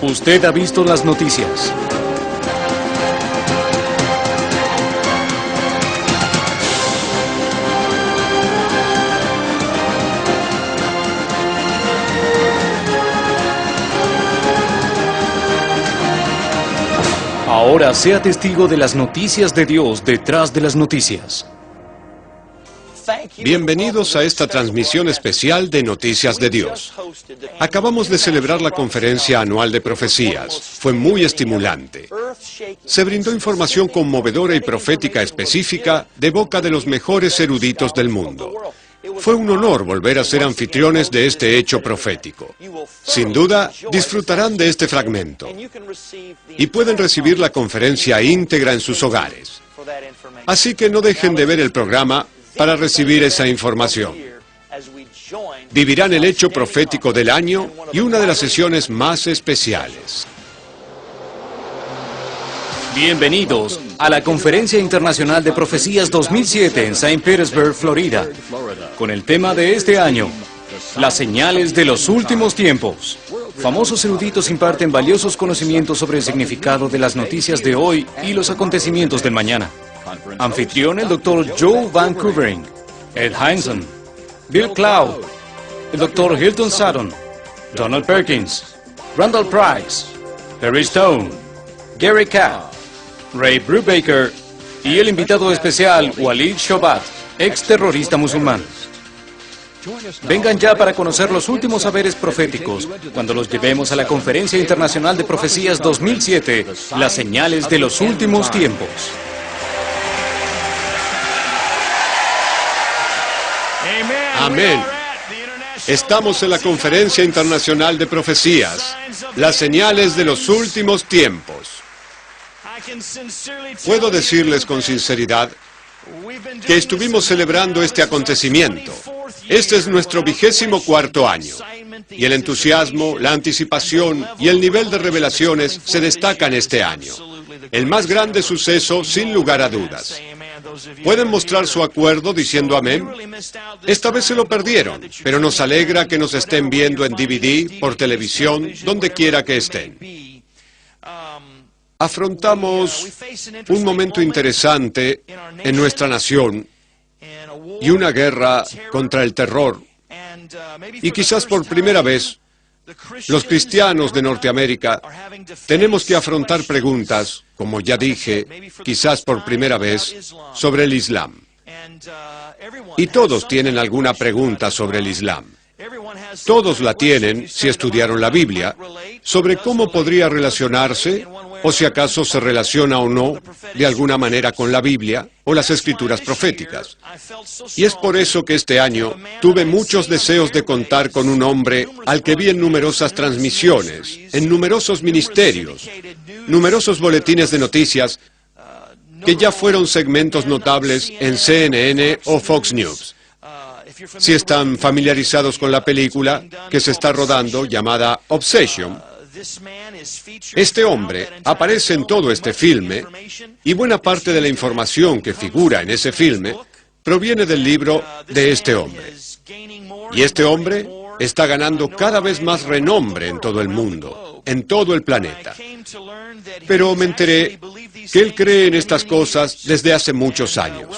Usted ha visto las noticias. Ahora sea testigo de las noticias de Dios detrás de las noticias. Bienvenidos a esta transmisión especial de Noticias de Dios. Acabamos de celebrar la conferencia anual de profecías. Fue muy estimulante. Se brindó información conmovedora y profética específica de boca de los mejores eruditos del mundo. Fue un honor volver a ser anfitriones de este hecho profético. Sin duda, disfrutarán de este fragmento y pueden recibir la conferencia íntegra en sus hogares. Así que no dejen de ver el programa para recibir esa información. Vivirán el hecho profético del año y una de las sesiones más especiales. Bienvenidos a la Conferencia Internacional de Profecías 2007 en St. Petersburg, Florida, con el tema de este año, las señales de los últimos tiempos. Famosos eruditos imparten valiosos conocimientos sobre el significado de las noticias de hoy y los acontecimientos del mañana. Anfitrión el Dr. Joe Van Koevering, Ed Hindson, Bill Cloud, el Dr. Hilton Sutton, Donald Perkins, Randall Price, Perry Stone, Gary Kapp, Ray Brubaker y el invitado especial Walid Shobat, ex terrorista musulmán. Vengan ya para conocer los últimos saberes proféticos cuando los llevemos a la Conferencia Internacional de Profecías 2007, las señales de los últimos tiempos. Amén. Estamos en la Conferencia Internacional de Profecías, las señales de los últimos tiempos. Puedo decirles con sinceridad que estuvimos celebrando este acontecimiento. Este es nuestro 24º año. Y el entusiasmo, la anticipación y el nivel de revelaciones se destacan este año. El más grande suceso, sin lugar a dudas. ¿Pueden mostrar su acuerdo diciendo amén? Esta vez se lo perdieron, pero nos alegra que nos estén viendo en DVD, por televisión, donde quiera que estén. Afrontamos un momento interesante en nuestra nación y una guerra contra el terror. Y quizás por primera vez, los cristianos de Norteamérica tenemos que afrontar preguntas, como ya dije, quizás por primera vez, sobre el Islam. Y todos tienen alguna pregunta sobre el Islam. Todos la tienen, si estudiaron la Biblia, sobre cómo podría relacionarse, o si acaso se relaciona o no, de alguna manera con la Biblia o las escrituras proféticas. Y es por eso que este año tuve muchos deseos de contar con un hombre al que vi en numerosas transmisiones, en numerosos ministerios, numerosos boletines de noticias, que ya fueron segmentos notables en CNN o Fox News. Si están familiarizados con la película que se está rodando llamada Obsession, este hombre aparece en todo este filme y buena parte de la información que figura en ese filme proviene del libro de este hombre. Y este hombre está ganando cada vez más renombre en todo el mundo, en todo el planeta. Pero me enteré que él cree en estas cosas desde hace muchos años.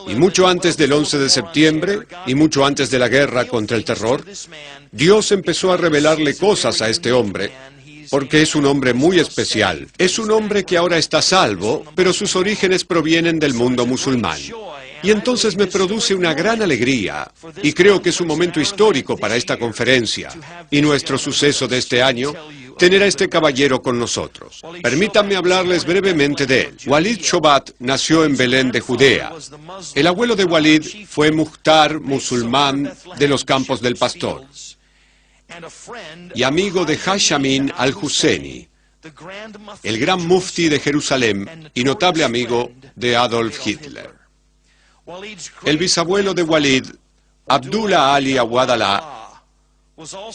Y mucho antes del 11 de septiembre, y mucho antes de la guerra contra el terror, Dios empezó a revelarle cosas a este hombre, porque es un hombre muy especial. Es un hombre que ahora está salvo, pero sus orígenes provienen del mundo musulmán. Y entonces me produce una gran alegría, y creo que es un momento histórico para esta conferencia, y nuestro suceso de este año, tener a este caballero con nosotros. Permítanme hablarles brevemente de él. Walid Shobat nació en Belén de Judea. El abuelo de Walid fue Mukhtar, musulmán de los Campos del Pastor, y amigo de Haj Amin al-Husseini, el gran mufti de Jerusalén y notable amigo de Adolf Hitler. El bisabuelo de Walid, Abdullah Ali Awad-Allah,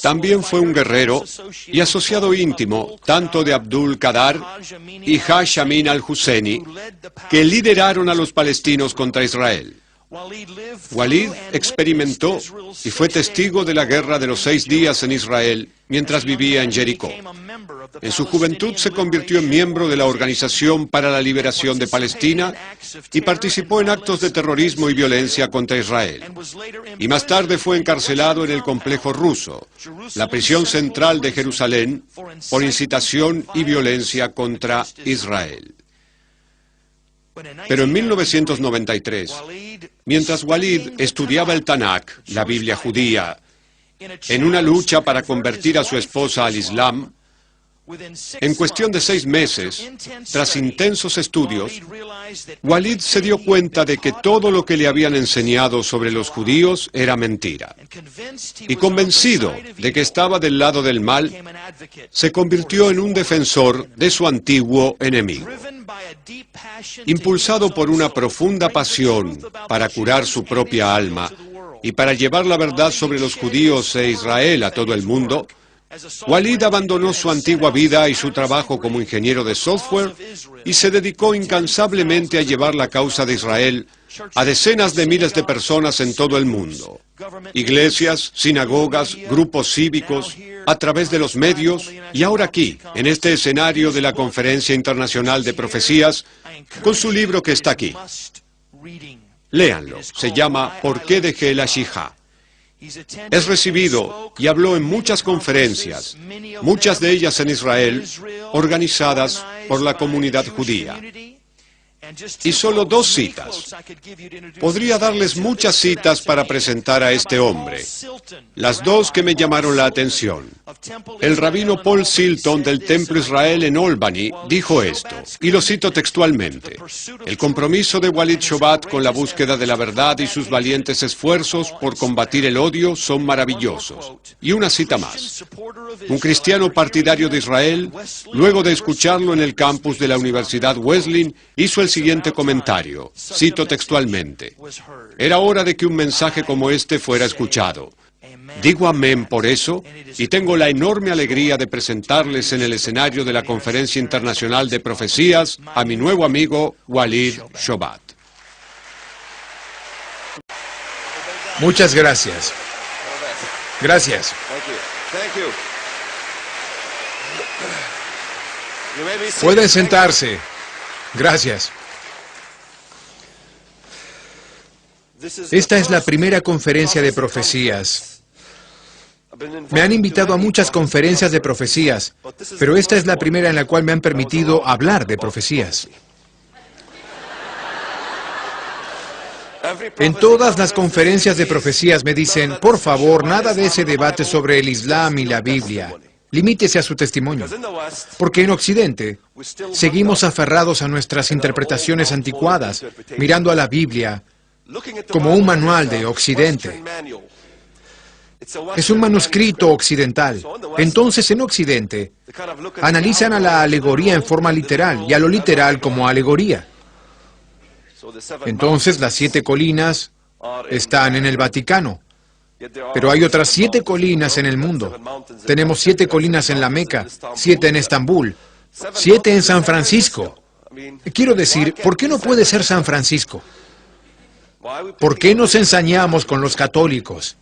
también fue un guerrero y asociado íntimo tanto de Abdul Qadar y Haj Amin al-Husseini, que lideraron a los palestinos contra Israel. Walid experimentó y fue testigo de la guerra de los 6 días en Israel mientras vivía en Jericó. En su juventud se convirtió en miembro de la Organización para la Liberación de Palestina y participó en actos de terrorismo y violencia contra Israel. Y más tarde fue encarcelado en el complejo ruso, la prisión central de Jerusalén, por incitación y violencia contra Israel. Pero en 1993, mientras Walid estudiaba el Tanakh, la Biblia judía, en una lucha para convertir a su esposa al Islam, en cuestión de 6 meses, tras intensos estudios, Walid se dio cuenta de que todo lo que le habían enseñado sobre los judíos era mentira. Y convencido de que estaba del lado del mal, se convirtió en un defensor de su antiguo enemigo. Impulsado por una profunda pasión para curar su propia alma y para llevar la verdad sobre los judíos e Israel a todo el mundo, Walid abandonó su antigua vida y su trabajo como ingeniero de software y se dedicó incansablemente a llevar la causa de Israel a decenas de miles de personas en todo el mundo. Iglesias, sinagogas, grupos cívicos, a través de los medios y ahora aquí, en este escenario de la Conferencia Internacional de Profecías, con su libro que está aquí. Léanlo, se llama ¿Por qué dejé la Shijá? Es recibido y habló en muchas conferencias, muchas de ellas en Israel, organizadas por la comunidad judía. Y solo 2 citas. Podría darles muchas citas para presentar a este hombre. Las 2 que me llamaron la atención. El rabino Paul Silton del Templo Israel en Albany dijo esto, y lo cito textualmente: el compromiso de Walid Shobat con la búsqueda de la verdad y sus valientes esfuerzos por combatir el odio son maravillosos. Y una cita más. Un cristiano partidario de Israel, luego de escucharlo en el campus de la Universidad Wesleyan, hizo el siguiente comentario, cito textualmente: era hora de que un mensaje como este fuera escuchado. Digo amén por eso, y tengo la enorme alegría de presentarles en el escenario de la Conferencia Internacional de Profecías a mi nuevo amigo Walid Shobat. Muchas gracias. Gracias. Pueden sentarse. Gracias. Esta es la primera conferencia de profecías. Me han invitado a muchas conferencias de profecías, pero esta es la primera en la cual me han permitido hablar de profecías. En todas las conferencias de profecías me dicen, por favor, nada de ese debate sobre el Islam y la Biblia. Limítese a su testimonio. Porque en Occidente seguimos aferrados a nuestras interpretaciones anticuadas, mirando a la Biblia como un manual de Occidente. Es un manuscrito occidental. Entonces, en Occidente, analizan a la alegoría en forma literal y a lo literal como alegoría. Entonces, las 7 colinas están en el Vaticano. Pero hay otras 7 colinas en el mundo. Tenemos 7 colinas en la Meca, 7 en Estambul, 7 en San Francisco. Quiero decir, ¿por qué no puede ser San Francisco? ¿Por qué nos ensañamos con los católicos?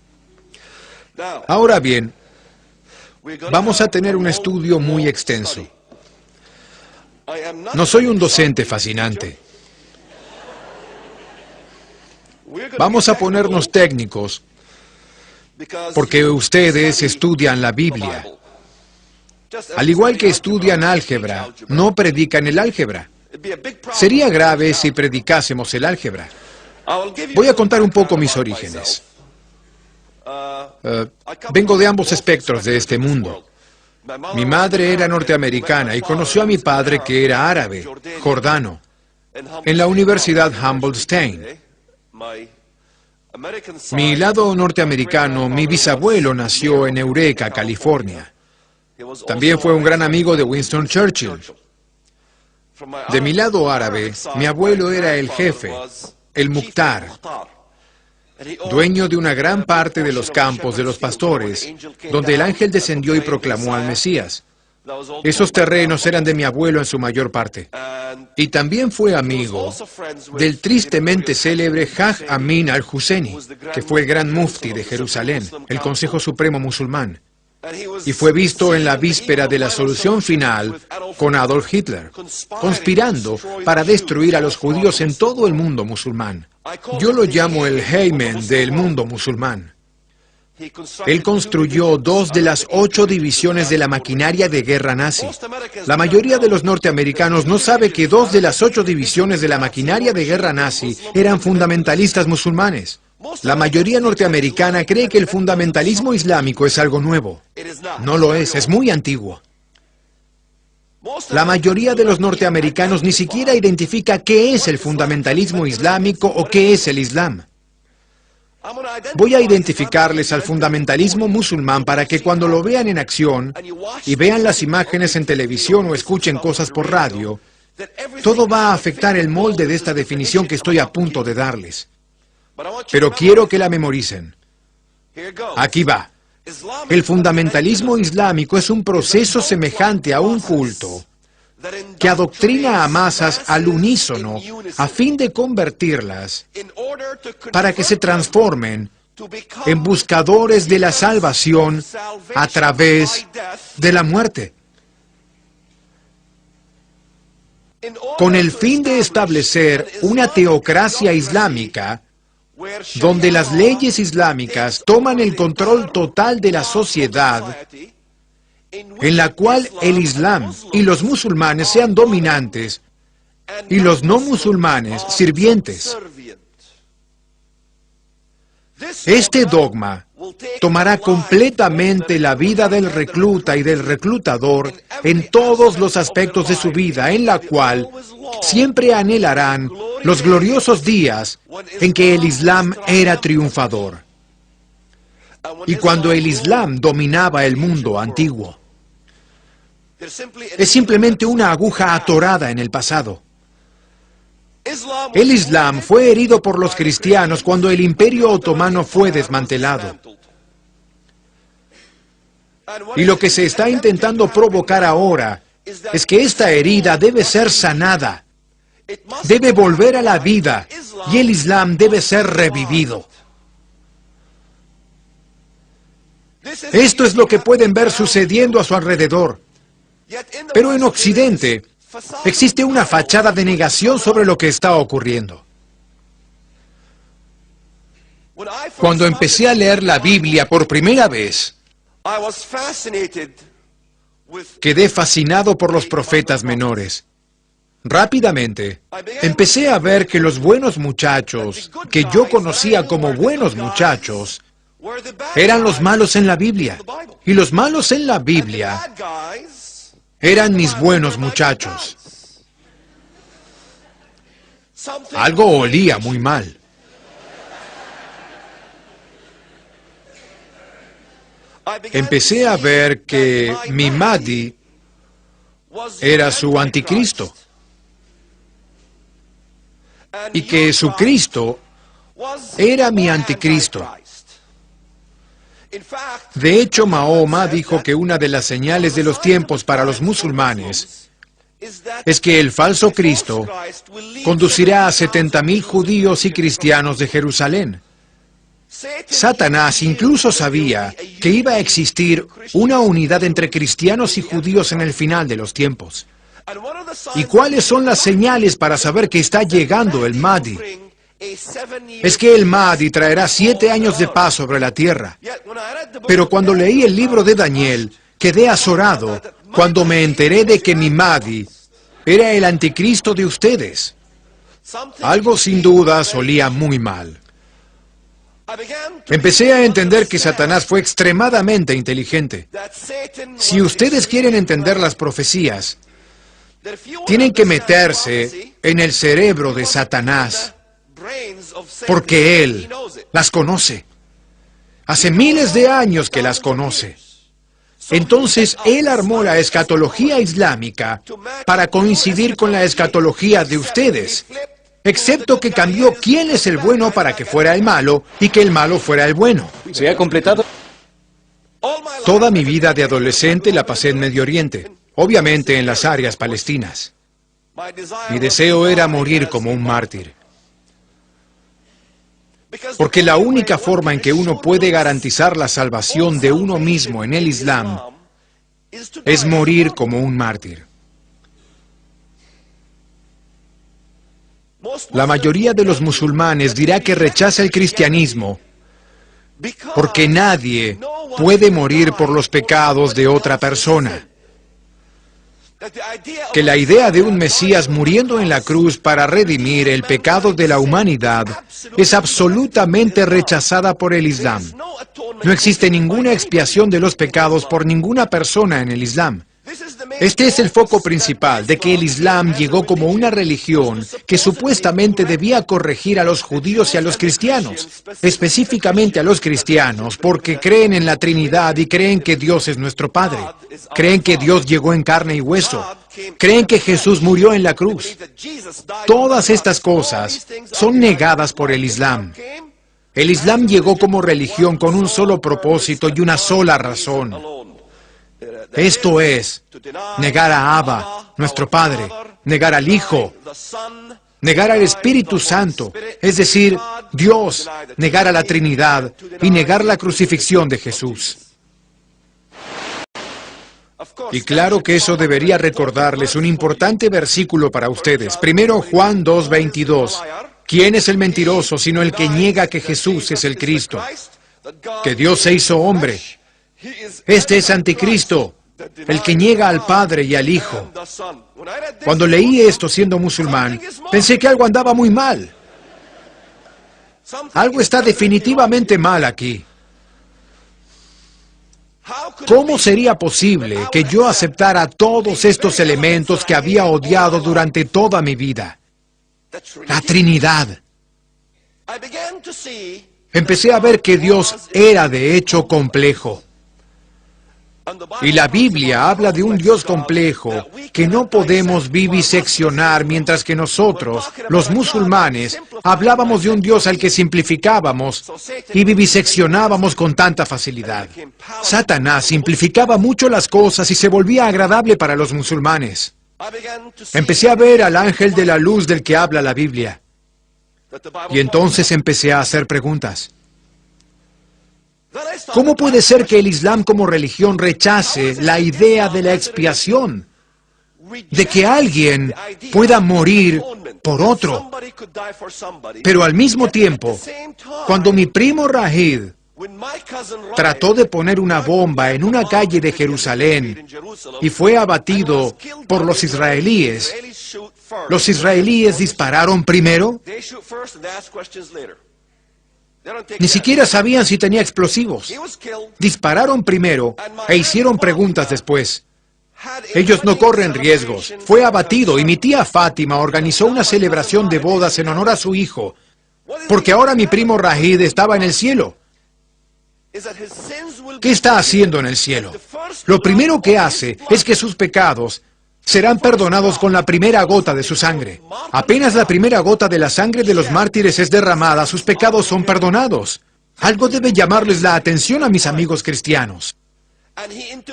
Ahora bien, vamos a tener un estudio muy extenso. No soy un docente fascinante. Vamos a ponernos técnicos, porque ustedes estudian la Biblia. Al igual que estudian álgebra, no predican el álgebra. Sería grave si predicásemos el álgebra. Voy a contar un poco mis orígenes. Vengo de ambos espectros de este mundo. Mi madre era norteamericana y conoció a mi padre, que era árabe, jordano, en la Universidad Humboldt-Stein. Mi lado norteamericano, mi bisabuelo nació en Eureka, California. También fue un gran amigo de Winston Churchill. De mi lado árabe, mi abuelo era el jefe, el Mukhtar, dueño de una gran parte de los campos de los pastores, donde el ángel descendió y proclamó al Mesías. Esos terrenos eran de mi abuelo en su mayor parte. Y también fue amigo del tristemente célebre Haj Amin al-Husseini, que fue el gran mufti de Jerusalén, el Consejo Supremo Musulmán. Y fue visto en la víspera de la solución final con Adolf Hitler, conspirando para destruir a los judíos en todo el mundo musulmán. Yo lo llamo el Heyman del mundo musulmán. Él construyó 2 de las 8 divisiones de la maquinaria de guerra nazi. La mayoría de los norteamericanos no sabe que 2 de las 8 divisiones de la maquinaria de guerra nazi eran fundamentalistas musulmanes. La mayoría norteamericana cree que el fundamentalismo islámico es algo nuevo. No lo es muy antiguo. La mayoría de los norteamericanos ni siquiera identifica qué es el fundamentalismo islámico o qué es el Islam. Voy a identificarles al fundamentalismo musulmán para que cuando lo vean en acción y vean las imágenes en televisión o escuchen cosas por radio, todo va a afectar el molde de esta definición que estoy a punto de darles. Pero quiero que la memoricen. Aquí va. El fundamentalismo islámico es un proceso semejante a un culto que adoctrina a masas al unísono a fin de convertirlas para que se transformen en buscadores de la salvación a través de la muerte. Con el fin de establecer una teocracia islámica, donde las leyes islámicas toman el control total de la sociedad, en la cual el Islam y los musulmanes sean dominantes y los no musulmanes sirvientes. Este dogma tomará completamente la vida del recluta y del reclutador en todos los aspectos de su vida, en la cual siempre anhelarán los gloriosos días en que el Islam era triunfador y cuando el Islam dominaba el mundo antiguo. Es simplemente una aguja atorada en el pasado. El Islam fue herido por los cristianos cuando el Imperio Otomano fue desmantelado. Y lo que se está intentando provocar ahora es que esta herida debe ser sanada, debe volver a la vida y el Islam debe ser revivido. Esto es lo que pueden ver sucediendo a su alrededor. Pero en Occidente existe una fachada de negación sobre lo que está ocurriendo. Cuando empecé a leer la Biblia por primera vez, quedé fascinado por los profetas menores. Rápidamente, empecé a ver que los buenos muchachos, que yo conocía como buenos muchachos, eran los malos en la Biblia. Y los malos en la Biblia eran mis buenos muchachos. Algo olía muy mal. Empecé a ver que mi Mahdi era su anticristo y que su Cristo era mi anticristo. De hecho, Mahoma dijo que una de las señales de los tiempos para los musulmanes es que el falso Cristo conducirá a 70,000 judíos y cristianos de Jerusalén. Satanás incluso sabía que iba a existir una unidad entre cristianos y judíos en el final de los tiempos. ¿Y cuáles son las señales para saber que está llegando el Mahdi? Es que el Mahdi traerá 7 años de paz sobre la tierra. Pero cuando leí el libro de Daniel, quedé azorado cuando me enteré de que mi Mahdi era el anticristo de ustedes. Algo sin duda olía muy mal. Empecé a entender que Satanás fue extremadamente inteligente. Si ustedes quieren entender las profecías, tienen que meterse en el cerebro de Satanás, porque él las conoce. Hace miles de años que las conoce. Entonces, él armó la escatología islámica para coincidir con la escatología de ustedes, excepto que cambió quién es el bueno para que fuera el malo y que el malo fuera el bueno. Se ha completado. Toda mi vida de adolescente la pasé en Medio Oriente, obviamente en las áreas palestinas. Mi deseo era morir como un mártir. Porque la única forma en que uno puede garantizar la salvación de uno mismo en el Islam es morir como un mártir. La mayoría de los musulmanes dirá que rechaza el cristianismo porque nadie puede morir por los pecados de otra persona. Que la idea de un Mesías muriendo en la cruz para redimir el pecado de la humanidad es absolutamente rechazada por el Islam. No existe ninguna expiación de los pecados por ninguna persona en el Islam. Este es el foco principal de que el Islam llegó como una religión que supuestamente debía corregir a los judíos y a los cristianos, específicamente a los cristianos, porque creen en la Trinidad y creen que Dios es nuestro Padre. Creen que Dios llegó en carne y hueso. Creen que Jesús murió en la cruz. Todas estas cosas son negadas por el Islam. El Islam llegó como religión con un solo propósito y una sola razón. Esto es, negar a Abba, nuestro Padre, negar al Hijo, negar al Espíritu Santo, es decir, Dios, negar a la Trinidad y negar la crucifixión de Jesús. Y claro que eso debería recordarles un importante versículo para ustedes. Primero Juan 2:22. ¿Quién es el mentiroso sino el que niega que Jesús es el Cristo? Que Dios se hizo hombre. Este es Anticristo, el que niega al Padre y al Hijo. Cuando leí esto siendo musulmán, pensé que algo andaba muy mal. Algo está definitivamente mal aquí. ¿Cómo sería posible que yo aceptara todos estos elementos que había odiado durante toda mi vida? La Trinidad. Empecé a ver que Dios era de hecho complejo. Y la Biblia habla de un Dios complejo que no podemos viviseccionar, mientras que nosotros, los musulmanes, hablábamos de un Dios al que simplificábamos y viviseccionábamos con tanta facilidad. Satanás simplificaba mucho las cosas y se volvía agradable para los musulmanes. Empecé a ver al ángel de la luz del que habla la Biblia. Y entonces empecé a hacer preguntas. ¿Cómo puede ser que el Islam como religión rechace la idea de la expiación? De que alguien pueda morir por otro. Pero al mismo tiempo, cuando mi primo Rahid trató de poner una bomba en una calle de Jerusalén y fue abatido por los israelíes dispararon primero. Ni siquiera sabían si tenía explosivos. Dispararon primero e hicieron preguntas después. Ellos no corren riesgos. Fue abatido y mi tía Fátima organizó una celebración de bodas en honor a su hijo, porque ahora mi primo Rahid estaba en el cielo. ¿Qué está haciendo en el cielo? Lo primero que hace es que sus pecados serán perdonados con la primera gota de su sangre. Apenas la primera gota de la sangre de los mártires es derramada, sus pecados son perdonados. Algo debe llamarles la atención a mis amigos cristianos.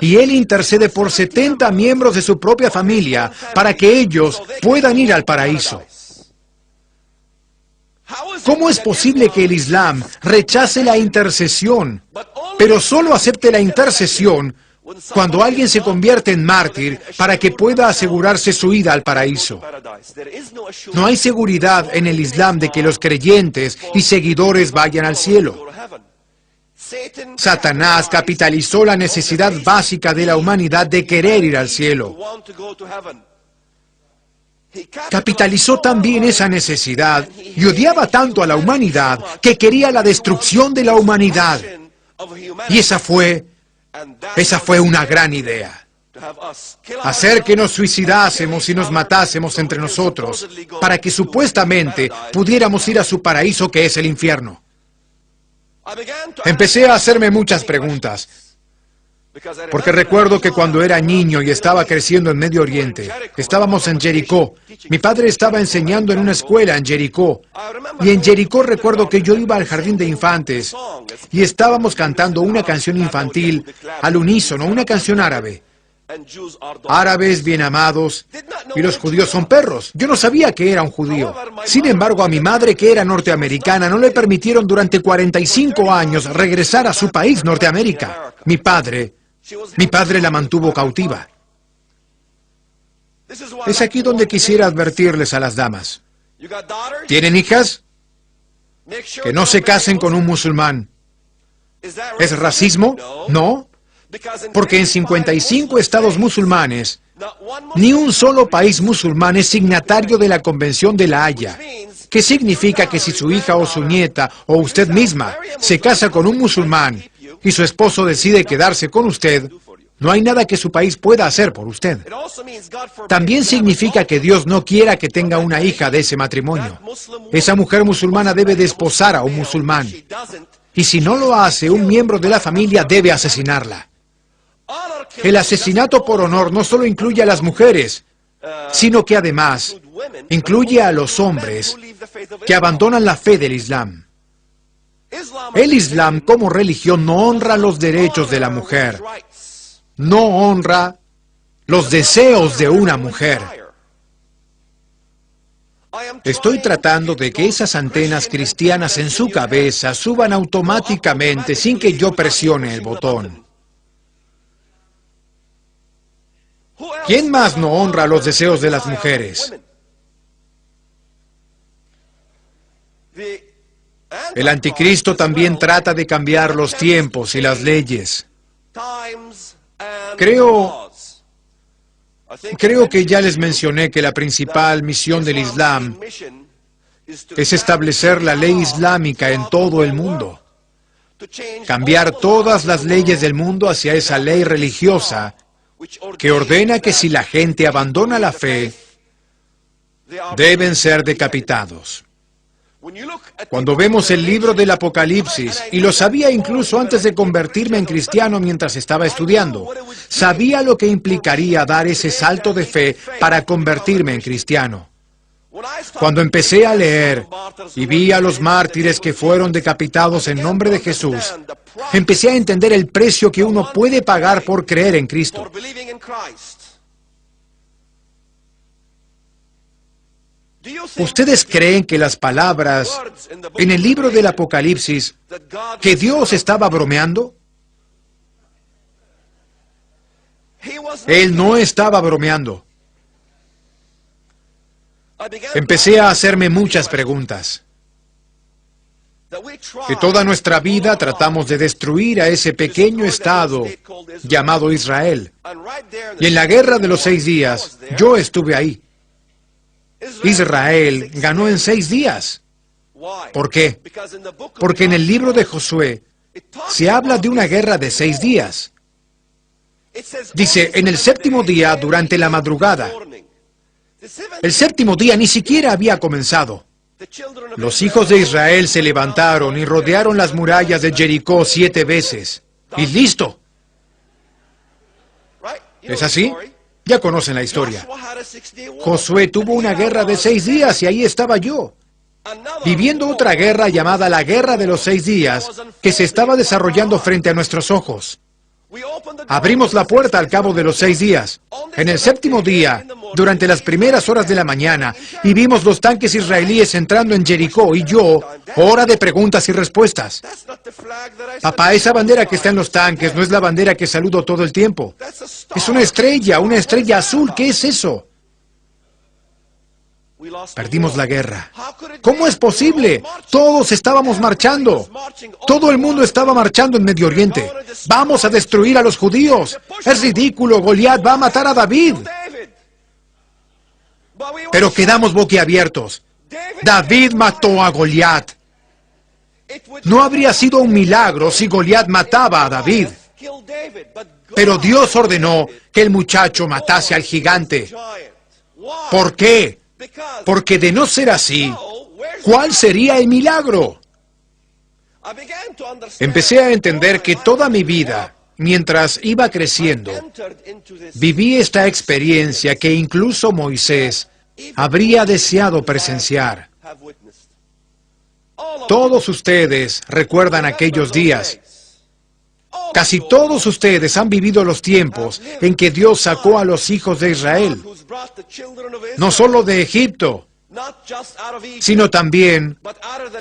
Y él intercede por 70 miembros de su propia familia para que ellos puedan ir al paraíso. ¿Cómo es posible que el Islam rechace la intercesión, pero solo acepte la intercesión cuando alguien se convierte en mártir para que pueda asegurarse su ida al paraíso? No hay seguridad en el Islam de que los creyentes y seguidores vayan al cielo. Satanás capitalizó la necesidad básica de la humanidad de querer ir al cielo. Capitalizó también esa necesidad y odiaba tanto a la humanidad que quería la destrucción de la humanidad. Y esa fue una gran idea. Hacer que nos suicidásemos y nos matásemos entre nosotros para que supuestamente pudiéramos ir a su paraíso, que es el infierno. Empecé a hacerme muchas preguntas. Porque recuerdo que cuando era niño y estaba creciendo en Medio Oriente, estábamos en Jericó. Mi padre estaba enseñando en una escuela en Jericó. Y en Jericó recuerdo que yo iba al jardín de infantes y estábamos cantando una canción infantil al unísono, una canción árabe. Árabes bien amados, y los judíos son perros. Yo no sabía que era un judío. Sin embargo, a mi madre, que era norteamericana, no le permitieron durante 45 años regresar a su país, Norteamérica. Mi padre la mantuvo cautiva. Es aquí donde quisiera advertirles a las damas. ¿Tienen hijas? Que no se casen con un musulmán. ¿Es racismo? No. Porque en 55 estados musulmanes, ni un solo país musulmán es signatario de la Convención de La Haya. ¿Qué significa que si su hija o su nieta o usted misma se casa con un musulmán y su esposo decide quedarse con usted, no hay nada que su país pueda hacer por usted? También significa que Dios no quiera que tenga una hija de ese matrimonio. Esa mujer musulmana debe desposar a un musulmán. Y si no lo hace, un miembro de la familia debe asesinarla. El asesinato por honor no solo incluye a las mujeres, sino que además incluye a los hombres que abandonan la fe del Islam. El Islam como religión no honra los derechos de la mujer, no honra los deseos de una mujer. Estoy tratando de que esas antenas cristianas en su cabeza suban automáticamente sin que yo presione el botón. ¿Quién más no honra los deseos de las mujeres? El anticristo también trata de cambiar los tiempos y las leyes. Creo que ya les mencioné que la principal misión del Islam es establecer la ley islámica en todo el mundo. Cambiar todas las leyes del mundo hacia esa ley religiosa que ordena que si la gente abandona la fe, deben ser decapitados. Cuando vemos el libro del Apocalipsis, y lo sabía incluso antes de convertirme en cristiano mientras estaba estudiando, sabía lo que implicaría dar ese salto de fe para convertirme en cristiano. Cuando empecé a leer y vi a los mártires que fueron decapitados en nombre de Jesús, empecé a entender el precio que uno puede pagar por creer en Cristo. ¿Ustedes creen que las palabras en el libro del Apocalipsis, que Dios estaba bromeando? Él no estaba bromeando. Empecé a hacerme muchas preguntas. Que toda nuestra vida tratamos de destruir a ese pequeño estado llamado Israel. Y en la guerra de los 6 días, yo estuve ahí. Israel ganó en 6 días. ¿Por qué? Porque en el libro de Josué se habla de una guerra de 6 días. Dice, en el 7º día, durante la madrugada. El 7º día ni siquiera había comenzado. Los hijos de Israel se levantaron y rodearon las murallas de Jericó 7 veces. Y listo. ¿Es así? Ya conocen la historia. Josué tuvo una guerra de 6 días y ahí estaba yo, viviendo otra guerra llamada la Guerra de los 6 días, que se estaba desarrollando frente a nuestros ojos. Abrimos la puerta al cabo de los 6 días, en el 7º día, durante las primeras horas de la mañana, y vimos los tanques israelíes entrando en Jericó, y yo, hora de preguntas y respuestas. Papá, esa bandera que está en los tanques no es la bandera que saludo todo el tiempo. Es una estrella azul. ¿Qué es eso? Perdimos la guerra. ¿Cómo es posible? Todos estábamos marchando. Todo el mundo estaba marchando en Medio Oriente. Vamos a destruir a los judíos. Es ridículo. Goliat va a matar a David. Pero quedamos boquiabiertos. David mató a Goliat. No habría sido un milagro si Goliat mataba a David. Pero Dios ordenó que el muchacho matase al gigante. ¿Por qué? Porque de no ser así, ¿cuál sería el milagro? Empecé a entender que toda mi vida Mientras iba creciendo, viví esta experiencia que incluso Moisés habría deseado presenciar. Todos ustedes recuerdan aquellos días. Casi todos ustedes han vivido los tiempos en que Dios sacó a los hijos de Israel, no solo de Egipto, sino también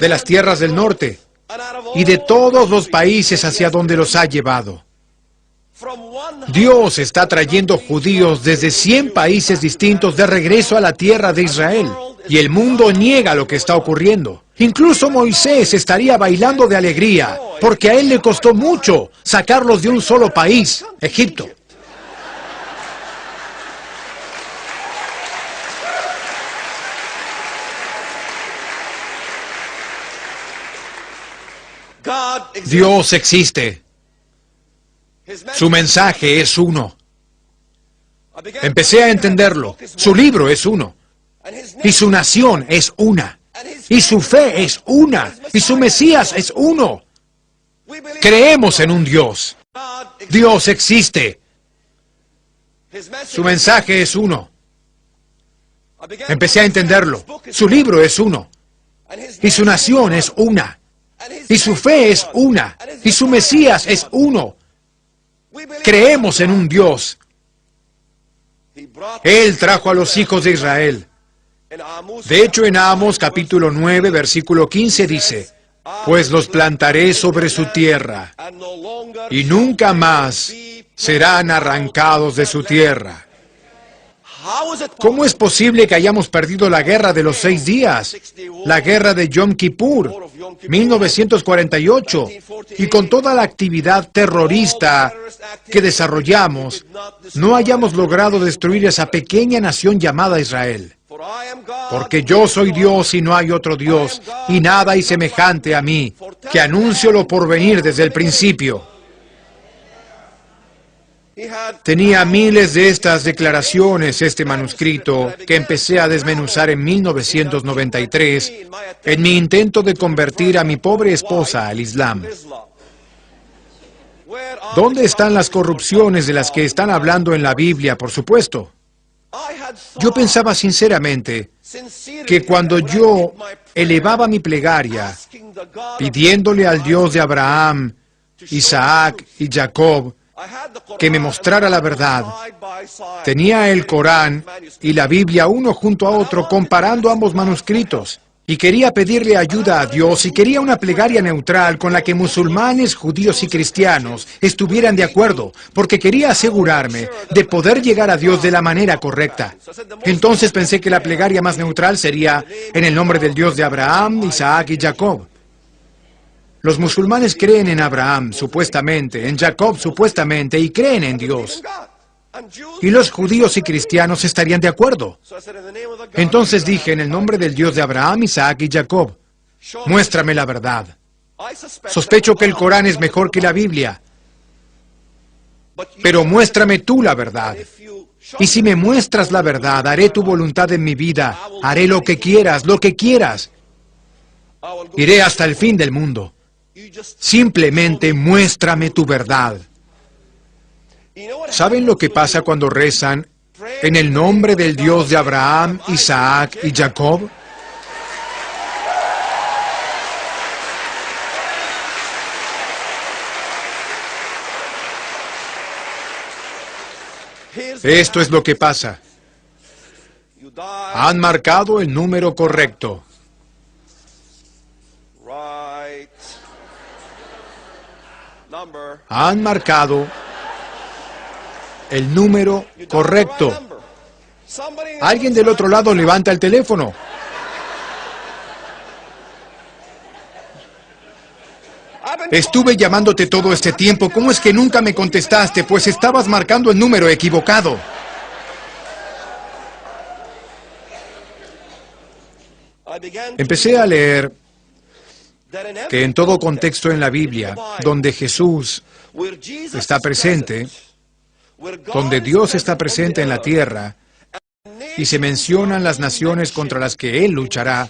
de las tierras del norte y de todos los países hacia donde los ha llevado. Dios está trayendo judíos desde 100 países distintos de regreso a la tierra de Israel, y el mundo niega lo que está ocurriendo. Incluso Moisés estaría bailando de alegría, porque a él le costó mucho sacarlos de un solo país, Egipto. Dios existe. Su mensaje es uno. Empecé a entenderlo. Su libro es uno. Y su nación es una. Y su fe es una. Y su Mesías es uno. Creemos en un Dios. Dios existe. Su mensaje es uno. Empecé a entenderlo. Su libro es uno. Y su nación es una. Y su fe es una. Y su Mesías es uno. Creemos en un Dios. Él trajo a los hijos de Israel. De hecho, en Amos capítulo 9, versículo 15 dice, pues los plantaré sobre su tierra, y nunca más serán arrancados de su tierra. ¿Cómo es posible que hayamos perdido la guerra de los 6 días? La guerra de Yom Kippur, 1948, y con toda la actividad terrorista que desarrollamos, no hayamos logrado destruir esa pequeña nación llamada Israel. Porque yo soy Dios y no hay otro Dios, y nada hay semejante a mí, que anuncio lo porvenir desde el principio. Tenía miles de estas declaraciones, este manuscrito, que empecé a desmenuzar en 1993, en mi intento de convertir a mi pobre esposa al Islam. ¿Dónde están las corrupciones de las que están hablando en la Biblia, por supuesto? Yo pensaba sinceramente que cuando yo elevaba mi plegaria, pidiéndole al Dios de Abraham, Isaac y Jacob, que me mostrara la verdad, tenía el Corán y la Biblia uno junto a otro comparando ambos manuscritos, y quería pedirle ayuda a Dios y quería una plegaria neutral con la que musulmanes, judíos y cristianos estuvieran de acuerdo, porque quería asegurarme de poder llegar a Dios de la manera correcta. Entonces pensé que la plegaria más neutral sería en el nombre del Dios de Abraham, Isaac y Jacob. Los musulmanes creen en Abraham, supuestamente, en Jacob, supuestamente, y creen en Dios. Y los judíos y cristianos estarían de acuerdo. Entonces dije, en el nombre del Dios de Abraham, Isaac y Jacob, muéstrame la verdad. Sospecho que el Corán es mejor que la Biblia, pero muéstrame tú la verdad. Y si me muestras la verdad, haré tu voluntad en mi vida, haré lo que quieras, lo que quieras. Iré hasta el fin del mundo. Simplemente muéstrame tu verdad. ¿Saben lo que pasa cuando rezan en el nombre del Dios de Abraham, Isaac y Jacob? Esto es lo que pasa. Han marcado el número correcto. Han marcado el número correcto. Alguien del otro lado levanta el teléfono. Estuve llamándote todo este tiempo. ¿Cómo es que nunca me contestaste? Pues estabas marcando el número equivocado. Empecé a leer que en todo contexto en la Biblia, donde Jesús está presente, donde Dios está presente en la tierra, y se mencionan las naciones contra las que Él luchará,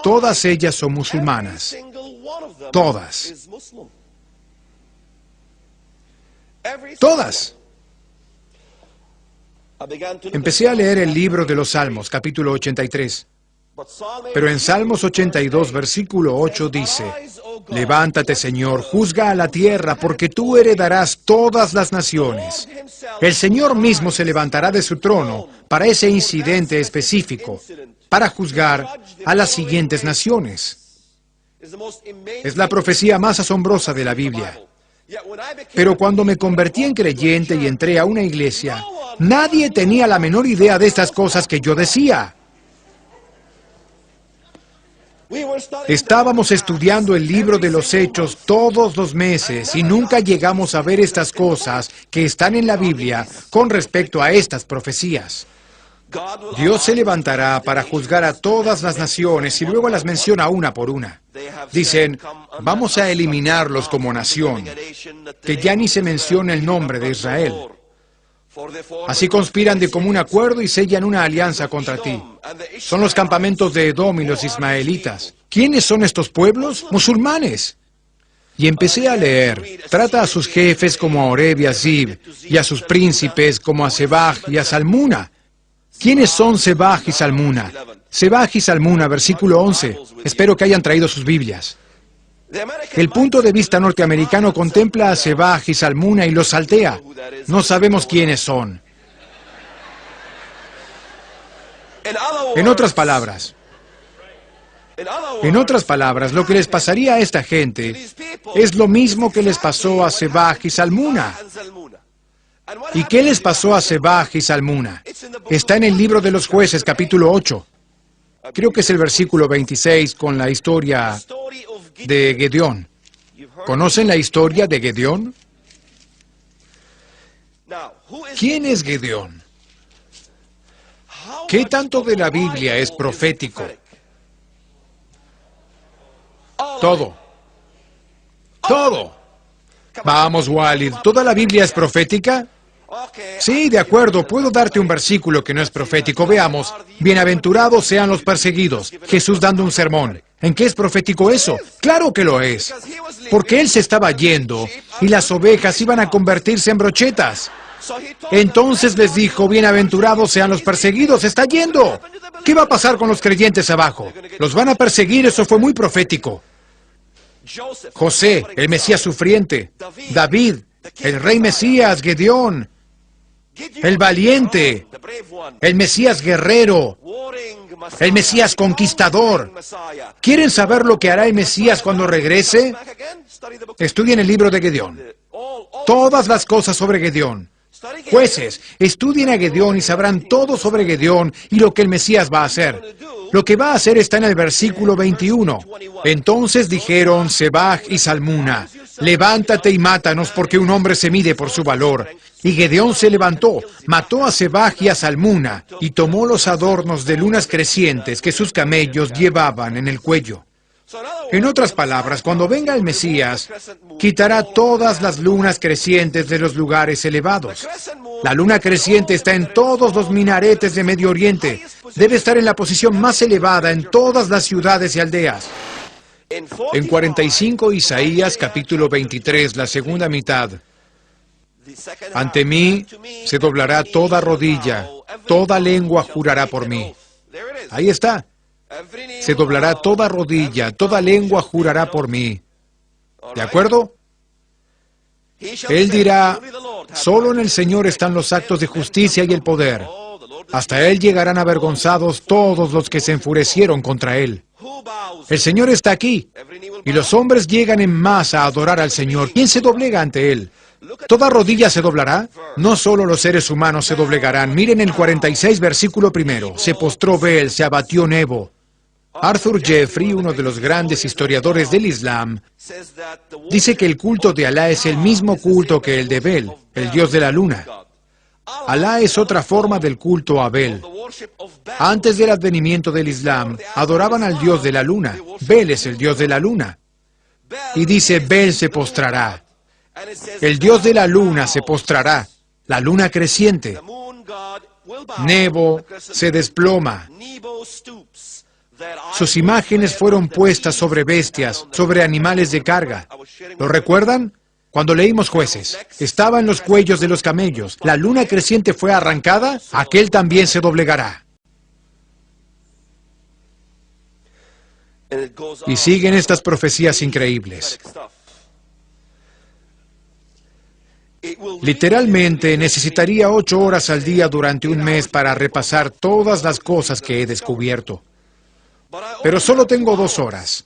todas ellas son musulmanas. Todas. Todas. Empecé a leer el libro de los Salmos, capítulo 83. Pero en Salmos 82, versículo 8 dice, levántate, Señor, juzga a la tierra, porque tú heredarás todas las naciones. El Señor mismo se levantará de su trono para ese incidente específico, para juzgar a las siguientes naciones. Es la profecía más asombrosa de la Biblia. Pero cuando me convertí en creyente y entré a una iglesia, nadie tenía la menor idea de estas cosas que yo decía. Estábamos estudiando el libro de los Hechos todos los meses y nunca llegamos a ver estas cosas que están en la Biblia con respecto a estas profecías. Dios se levantará para juzgar a todas las naciones y luego las menciona una por una. Dicen, vamos a eliminarlos como nación, que ya ni se menciona el nombre de Israel. Así conspiran de común acuerdo y sellan una alianza contra ti. Son los campamentos de Edom y los ismaelitas. ¿Quiénes son estos pueblos? Musulmanes. Y empecé a leer. Trata a sus jefes como a Oreb y a Zib, y a sus príncipes como a Sebaj y a Salmuna. ¿Quiénes son Sebaj y Salmuna? Sebaj y Salmuna, versículo 11. Espero que hayan traído sus Biblias. El punto de vista norteamericano contempla a Sebaj y Salmuna y los saltea. No sabemos quiénes son. En otras palabras, lo que les pasaría a esta gente es lo mismo que les pasó a Sebaj y Salmuna. ¿Y qué les pasó a Sebaj y Salmuna? Está en el libro de los Jueces, capítulo 8. Creo que es el versículo 26 con la historia de Gedeón. ¿Conocen la historia de Gedeón? ¿Quién es Gedeón? ¿Qué tanto de la Biblia es profético? Todo. Todo. Vamos, Walid, ¿toda la Biblia es profética? Sí, de acuerdo, puedo darte un versículo que no es profético. Veamos, bienaventurados sean los perseguidos. Jesús dando un sermón. ¿En qué es profético eso? ¡Claro que lo es! Porque Él se estaba yendo y las ovejas iban a convertirse en brochetas. Entonces les dijo, bienaventurados sean los perseguidos, está yendo. ¿Qué va a pasar con los creyentes abajo? Los van a perseguir, eso fue muy profético. José, el Mesías sufriente. David, el rey Mesías, Gedeón, el valiente, el Mesías guerrero, el Mesías conquistador. ¿Quieren saber lo que hará el Mesías cuando regrese? Estudien el libro de Gedeón. Todas las cosas sobre Gedeón. Jueces, estudien a Gedeón y sabrán todo sobre Gedeón y lo que el Mesías va a hacer. Lo que va a hacer está en el versículo 21. Entonces dijeron Sebaj y Salmuna, levántate y mátanos porque un hombre se mide por su valor. Y Gedeón se levantó, mató a Sebaj y a Salmuna y tomó los adornos de lunas crecientes que sus camellos llevaban en el cuello. En otras palabras, cuando venga el Mesías, quitará todas las lunas crecientes de los lugares elevados. La luna creciente está en todos los minaretes de Medio Oriente. Debe estar en la posición más elevada en todas las ciudades y aldeas. En 45, Isaías, capítulo 23, la segunda mitad. Ante mí se doblará toda rodilla, toda lengua jurará por mí. Ahí está. Se doblará toda rodilla, toda lengua jurará por mí. ¿De acuerdo? Él dirá, solo en el Señor están los actos de justicia y el poder. Hasta Él llegarán avergonzados todos los que se enfurecieron contra Él. El Señor está aquí, y los hombres llegan en masa a adorar al Señor. ¿Quién se doblega ante Él? ¿Toda rodilla se doblará? No solo los seres humanos se doblegarán. Miren el 46, versículo 1. Se postró Bel, se abatió Nebo. Arthur Jeffrey, uno de los grandes historiadores del Islam, dice que el culto de Alá es el mismo culto que el de Bel, el dios de la luna. Alá es otra forma del culto a Bel. Antes del advenimiento del Islam, adoraban al dios de la luna. Bel es el dios de la luna. Y dice, Bel se postrará. El dios de la luna se postrará. La luna creciente. Nebo se desploma. Sus imágenes fueron puestas sobre bestias, sobre animales de carga. ¿Lo recuerdan? Cuando leímos Jueces, estaba en los cuellos de los camellos. La luna creciente fue arrancada, aquel también se doblegará. Y siguen estas profecías increíbles. Literalmente necesitaría 8 horas al día durante un mes para repasar todas las cosas que he descubierto. Pero solo tengo 2 horas.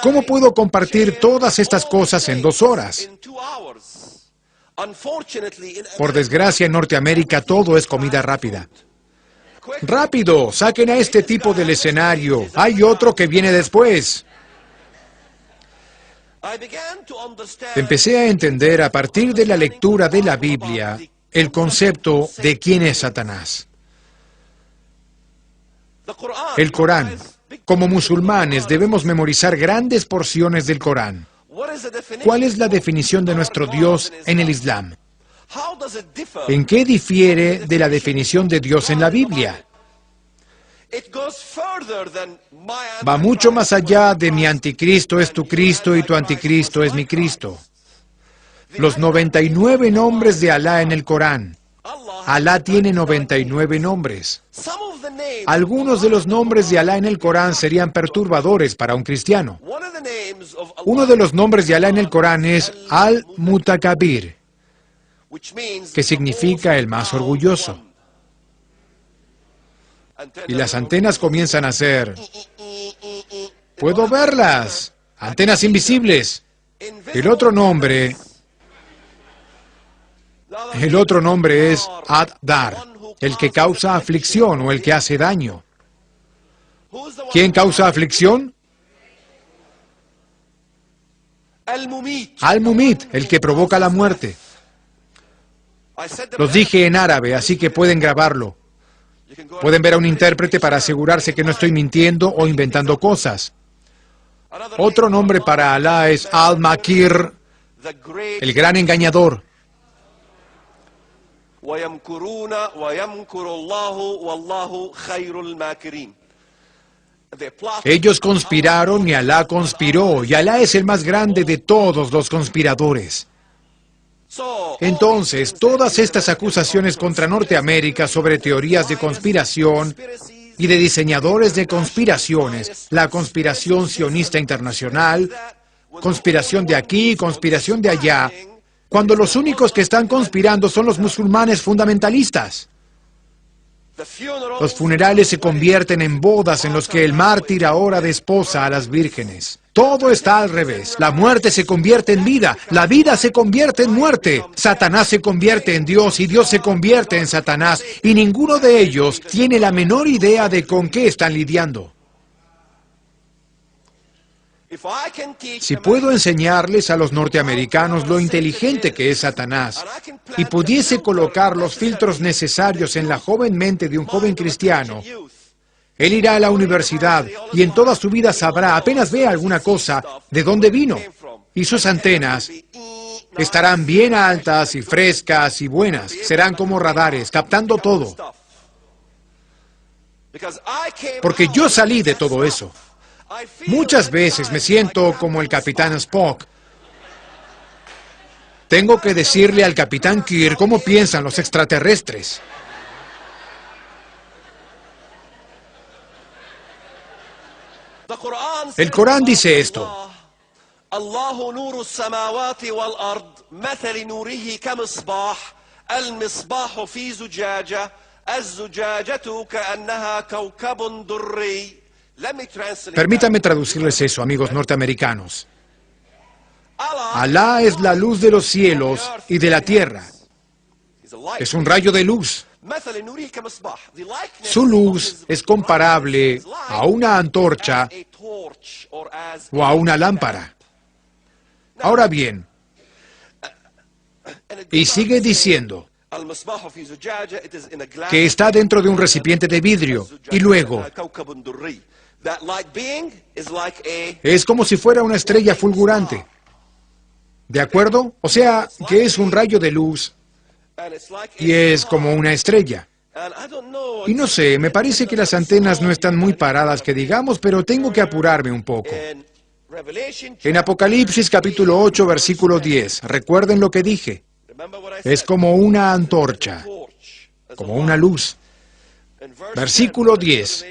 ¿Cómo puedo compartir todas estas cosas en 2 horas? Por desgracia, en Norteamérica todo es comida rápida. ¡Rápido! ¡Saquen a este tipo del escenario! ¡Hay otro que viene después! Empecé a entender a partir de la lectura de la Biblia el concepto de quién es Satanás. El Corán. Como musulmanes debemos memorizar grandes porciones del Corán. ¿Cuál es la definición de nuestro Dios en el Islam? ¿En qué difiere de la definición de Dios en la Biblia? Va mucho más allá de mi anticristo es tu Cristo y tu anticristo es mi Cristo. Los 99 nombres de Alá en el Corán. Alá tiene 99 nombres. Algunos de los nombres de Alá en el Corán serían perturbadores para un cristiano. Uno de los nombres de Alá en el Corán es Al-Mutakabir, que significa el más orgulloso. Y las antenas comienzan a hacer... ¡Puedo verlas! ¡Antenas invisibles! El otro nombre es Ad-Dar, el que causa aflicción o el que hace daño. ¿Quién causa aflicción? Al-Mumit, el que provoca la muerte. Los dije en árabe, así que pueden grabarlo. Pueden ver a un intérprete para asegurarse que no estoy mintiendo o inventando cosas. Otro nombre para Alá es Al-Makir, el gran engañador. Ellos conspiraron y Alá conspiró, y Alá es el más grande de todos los conspiradores. Entonces, todas estas acusaciones contra Norteamérica sobre teorías de conspiración y de diseñadores de conspiraciones, la conspiración sionista internacional, conspiración de aquí, conspiración de allá, cuando los únicos que están conspirando son los musulmanes fundamentalistas. Los funerales se convierten en bodas en los que el mártir ahora desposa a las vírgenes. Todo está al revés. La muerte se convierte en vida. La vida se convierte en muerte. Satanás se convierte en Dios y Dios se convierte en Satanás. Y ninguno de ellos tiene la menor idea de con qué están lidiando. Si puedo enseñarles a los norteamericanos lo inteligente que es Satanás y pudiese colocar los filtros necesarios en la joven mente de un joven cristiano, él irá a la universidad y en toda su vida sabrá, apenas vea alguna cosa, de dónde vino. Y sus antenas estarán bien altas y frescas y buenas. Serán como radares, captando todo. Porque yo salí de todo eso. Muchas veces me siento como el Capitán Spock. Tengo que decirle al Capitán Kirk cómo piensan los extraterrestres. El Corán dice esto. Allahu nuru samawati wal ard, mathali nurihi kamisbah, al-misbahu fi zujaja, az-zujajatu ka'annaha kawkabun durri. Permítanme traducirles eso, amigos norteamericanos. Alá es la luz de los cielos y de la tierra. Es un rayo de luz. Su luz es comparable a una antorcha o a una lámpara. Ahora bien, y sigue diciendo que está dentro de un recipiente de vidrio y luego es como si fuera una estrella fulgurante. ¿De acuerdo? O sea, que es un rayo de luz y es como una estrella. Y no sé, me parece que las antenas no están muy paradas, que digamos, pero tengo que apurarme un poco. En Apocalipsis capítulo 8, versículo 10, recuerden lo que dije. Es como una antorcha, como una luz. Versículo 10.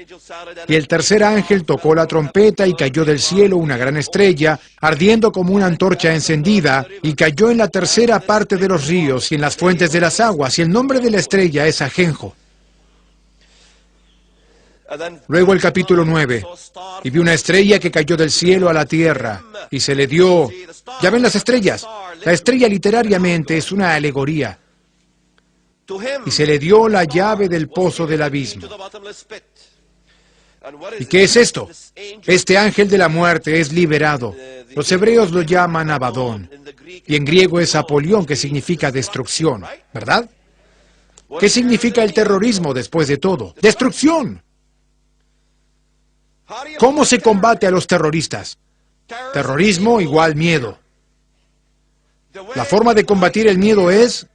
Y el tercer ángel tocó la trompeta y cayó del cielo una gran estrella, ardiendo como una antorcha encendida, y cayó en la tercera parte de los ríos y en las fuentes de las aguas, y el nombre de la estrella es Ajenjo. Luego el capítulo 9. Y vi una estrella que cayó del cielo a la tierra, y se le dio... ¿Ya ven las estrellas? La estrella literariamente es una alegoría. Y se le dio la llave del pozo del abismo. ¿Y qué es esto? Este ángel de la muerte es liberado. Los hebreos lo llaman Abadón, y en griego es Apolión, que significa destrucción, ¿verdad? ¿Qué significa el terrorismo después de todo? ¡Destrucción! ¿Cómo se combate a los terroristas? Terrorismo igual miedo. La forma de combatir el miedo es...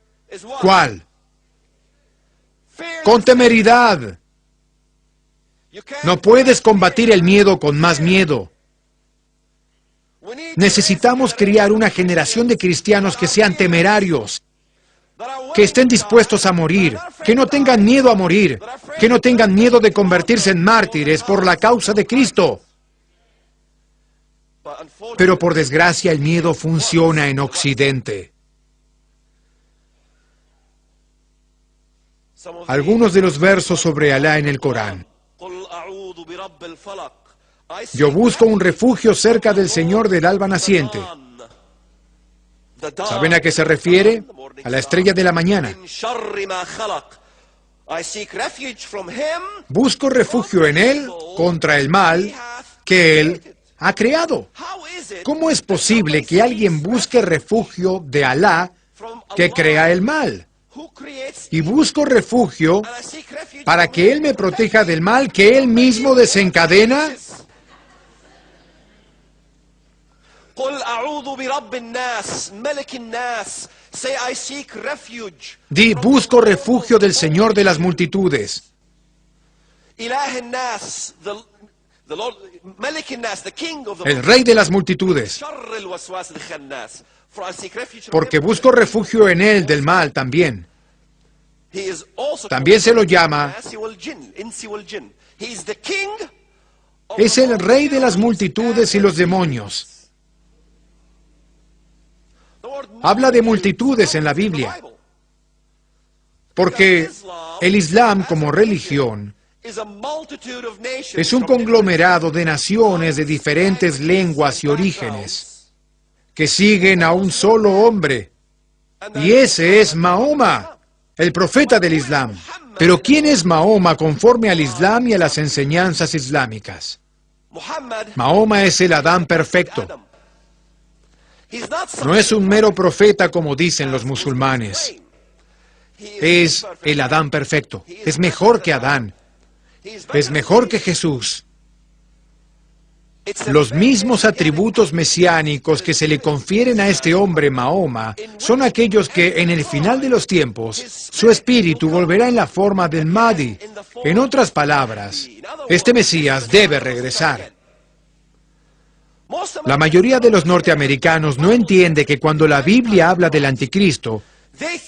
¿cuál? Con temeridad. No puedes combatir el miedo con más miedo. Necesitamos criar una generación de cristianos que sean temerarios, que estén dispuestos a morir, que no tengan miedo a morir, que no tengan miedo de convertirse en mártires por la causa de Cristo. Pero por desgracia el miedo funciona en Occidente. Algunos de los versos sobre Alá en el Corán. Yo busco un refugio cerca del Señor del alba naciente. ¿Saben a qué se refiere? A la estrella de la mañana. Busco refugio en Él contra el mal que Él ha creado. ¿Cómo es posible que alguien busque refugio de Alá que crea el mal? Y busco refugio para que Él me proteja del mal que Él mismo desencadena. Di, busco refugio del Señor de las multitudes. El Rey de las multitudes. Porque busco refugio en Él del mal también. También se lo llama... Es el Rey de las multitudes y los demonios. Habla de multitudes en la Biblia. Porque el Islam como religión es un conglomerado de naciones de diferentes lenguas y orígenes que siguen a un solo hombre. Y ese es Mahoma, el profeta del Islam. Pero ¿quién es Mahoma conforme al Islam y a las enseñanzas islámicas? Mahoma es el Adán perfecto. No es un mero profeta como dicen los musulmanes. Es el Adán perfecto. Es mejor que Adán. Es mejor que Jesús. Los mismos atributos mesiánicos que se le confieren a este hombre Mahoma son aquellos que en el final de los tiempos su espíritu volverá en la forma del Mahdi. En otras palabras, este Mesías debe regresar. La mayoría de los norteamericanos no entiende que cuando la Biblia habla del anticristo,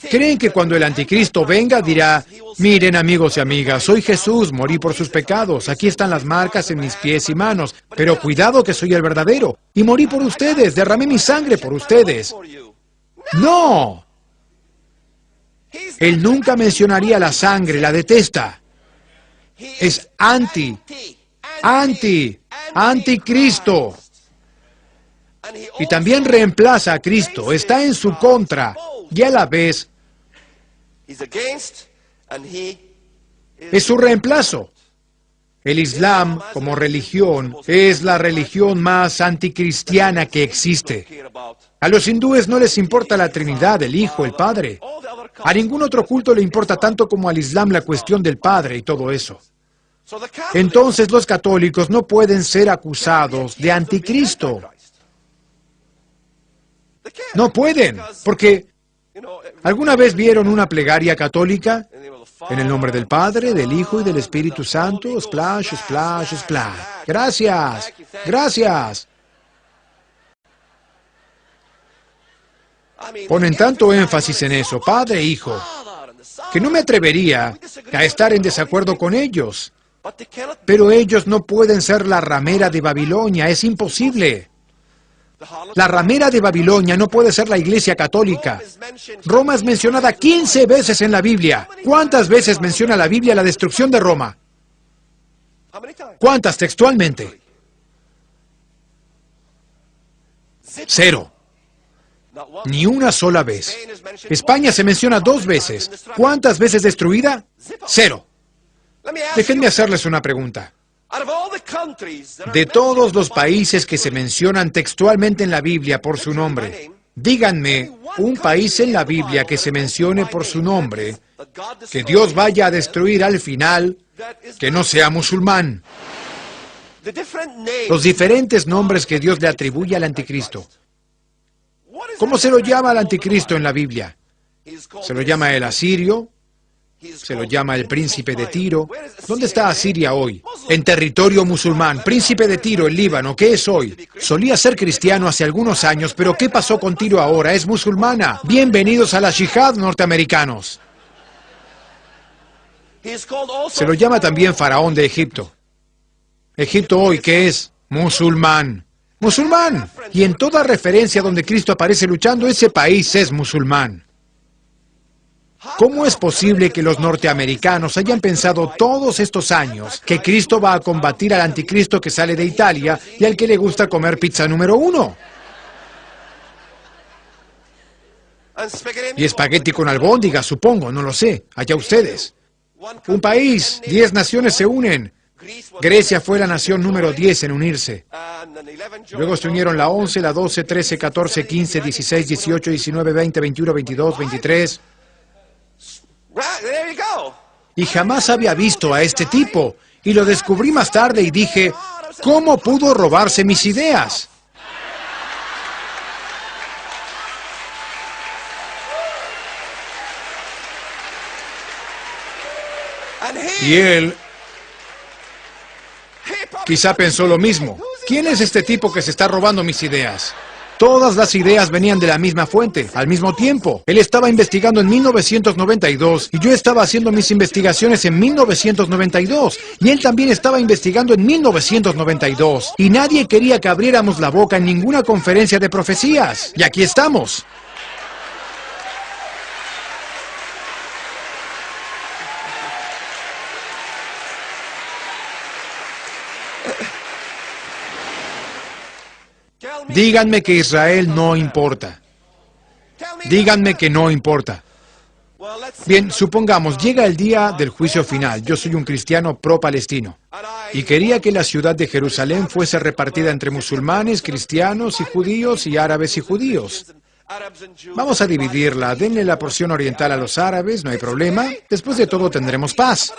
creen que cuando el anticristo venga dirá: miren, amigos y amigas, soy Jesús, morí por sus pecados, aquí están las marcas en mis pies y manos, pero cuidado que soy el verdadero, y morí por ustedes, derramé mi sangre por ustedes. ¡No! Él nunca mencionaría la sangre, la detesta. Es anticristo. Y también reemplaza a Cristo, está en su contra, y a la vez es su reemplazo. El Islam, como religión, es la religión más anticristiana que existe. A los hindúes no les importa la Trinidad, el Hijo, el Padre. A ningún otro culto le importa tanto como al Islam la cuestión del Padre y todo eso. Entonces los católicos no pueden ser acusados de anticristo. No pueden, porque ¿alguna vez vieron una plegaria católica? En el nombre del Padre, del Hijo y del Espíritu Santo, splash, splash, splash. Gracias, gracias. Ponen tanto énfasis en eso, Padre e Hijo, que no me atrevería a estar en desacuerdo con ellos. Pero ellos no pueden ser la ramera de Babilonia, es imposible. La ramera de Babilonia no puede ser la Iglesia Católica. Roma es mencionada 15 veces en la Biblia. ¿Cuántas veces menciona la Biblia la destrucción de Roma? ¿Cuántas textualmente? 0. Ni una sola vez. España se menciona 2 veces. ¿Cuántas veces destruida? 0. Déjenme hacerles una pregunta. De todos los países que se mencionan textualmente en la Biblia por su nombre, díganme un país en la Biblia que se mencione por su nombre, que Dios vaya a destruir al final, que no sea musulmán. Los diferentes nombres que Dios le atribuye al anticristo. ¿Cómo se lo llama al anticristo en la Biblia? Se lo llama el asirio, se lo llama el príncipe de Tiro. ¿Dónde está Asiria hoy? En territorio musulmán. Príncipe de Tiro, el Líbano, ¿qué es hoy? Solía ser cristiano hace algunos años, pero ¿qué pasó con Tiro ahora? Es musulmana. Bienvenidos a la Yihad, norteamericanos. Se lo llama también Faraón de Egipto. Egipto hoy, ¿qué es? Musulmán. Musulmán. Y en toda referencia donde Cristo aparece luchando, ese país es musulmán. ¿Cómo es posible que los norteamericanos hayan pensado todos estos años que Cristo va a combatir al anticristo que sale de Italia y al que le gusta comer pizza número 1? Y espagueti con albóndigas, supongo, no lo sé. Allá ustedes. Un país, 10 naciones se unen. Grecia fue la nación número 10 en unirse. Luego se unieron la 11, la 12, 13, 14, 15, 16, 18, 19, 20, 21, 22, 23... Y jamás había visto a este tipo. Y lo descubrí más tarde y dije, ¿cómo pudo robarse mis ideas? Y él quizá pensó lo mismo. ¿Quién es este tipo que se está robando mis ideas? Todas las ideas venían de la misma fuente, al mismo tiempo. Él estaba investigando en 1992 y yo estaba haciendo mis investigaciones en 1992. Y él también estaba investigando en 1992. Y nadie quería que abriéramos la boca en ninguna conferencia de profecías. Y aquí estamos. Díganme que Israel no importa. Díganme que no importa. Bien, supongamos, llega el día del juicio final. Yo soy un cristiano pro-palestino. Y quería que la ciudad de Jerusalén fuese repartida entre musulmanes, cristianos y judíos y árabes y judíos. Vamos a dividirla. Denle la porción oriental a los árabes, no hay problema. Después de todo tendremos paz.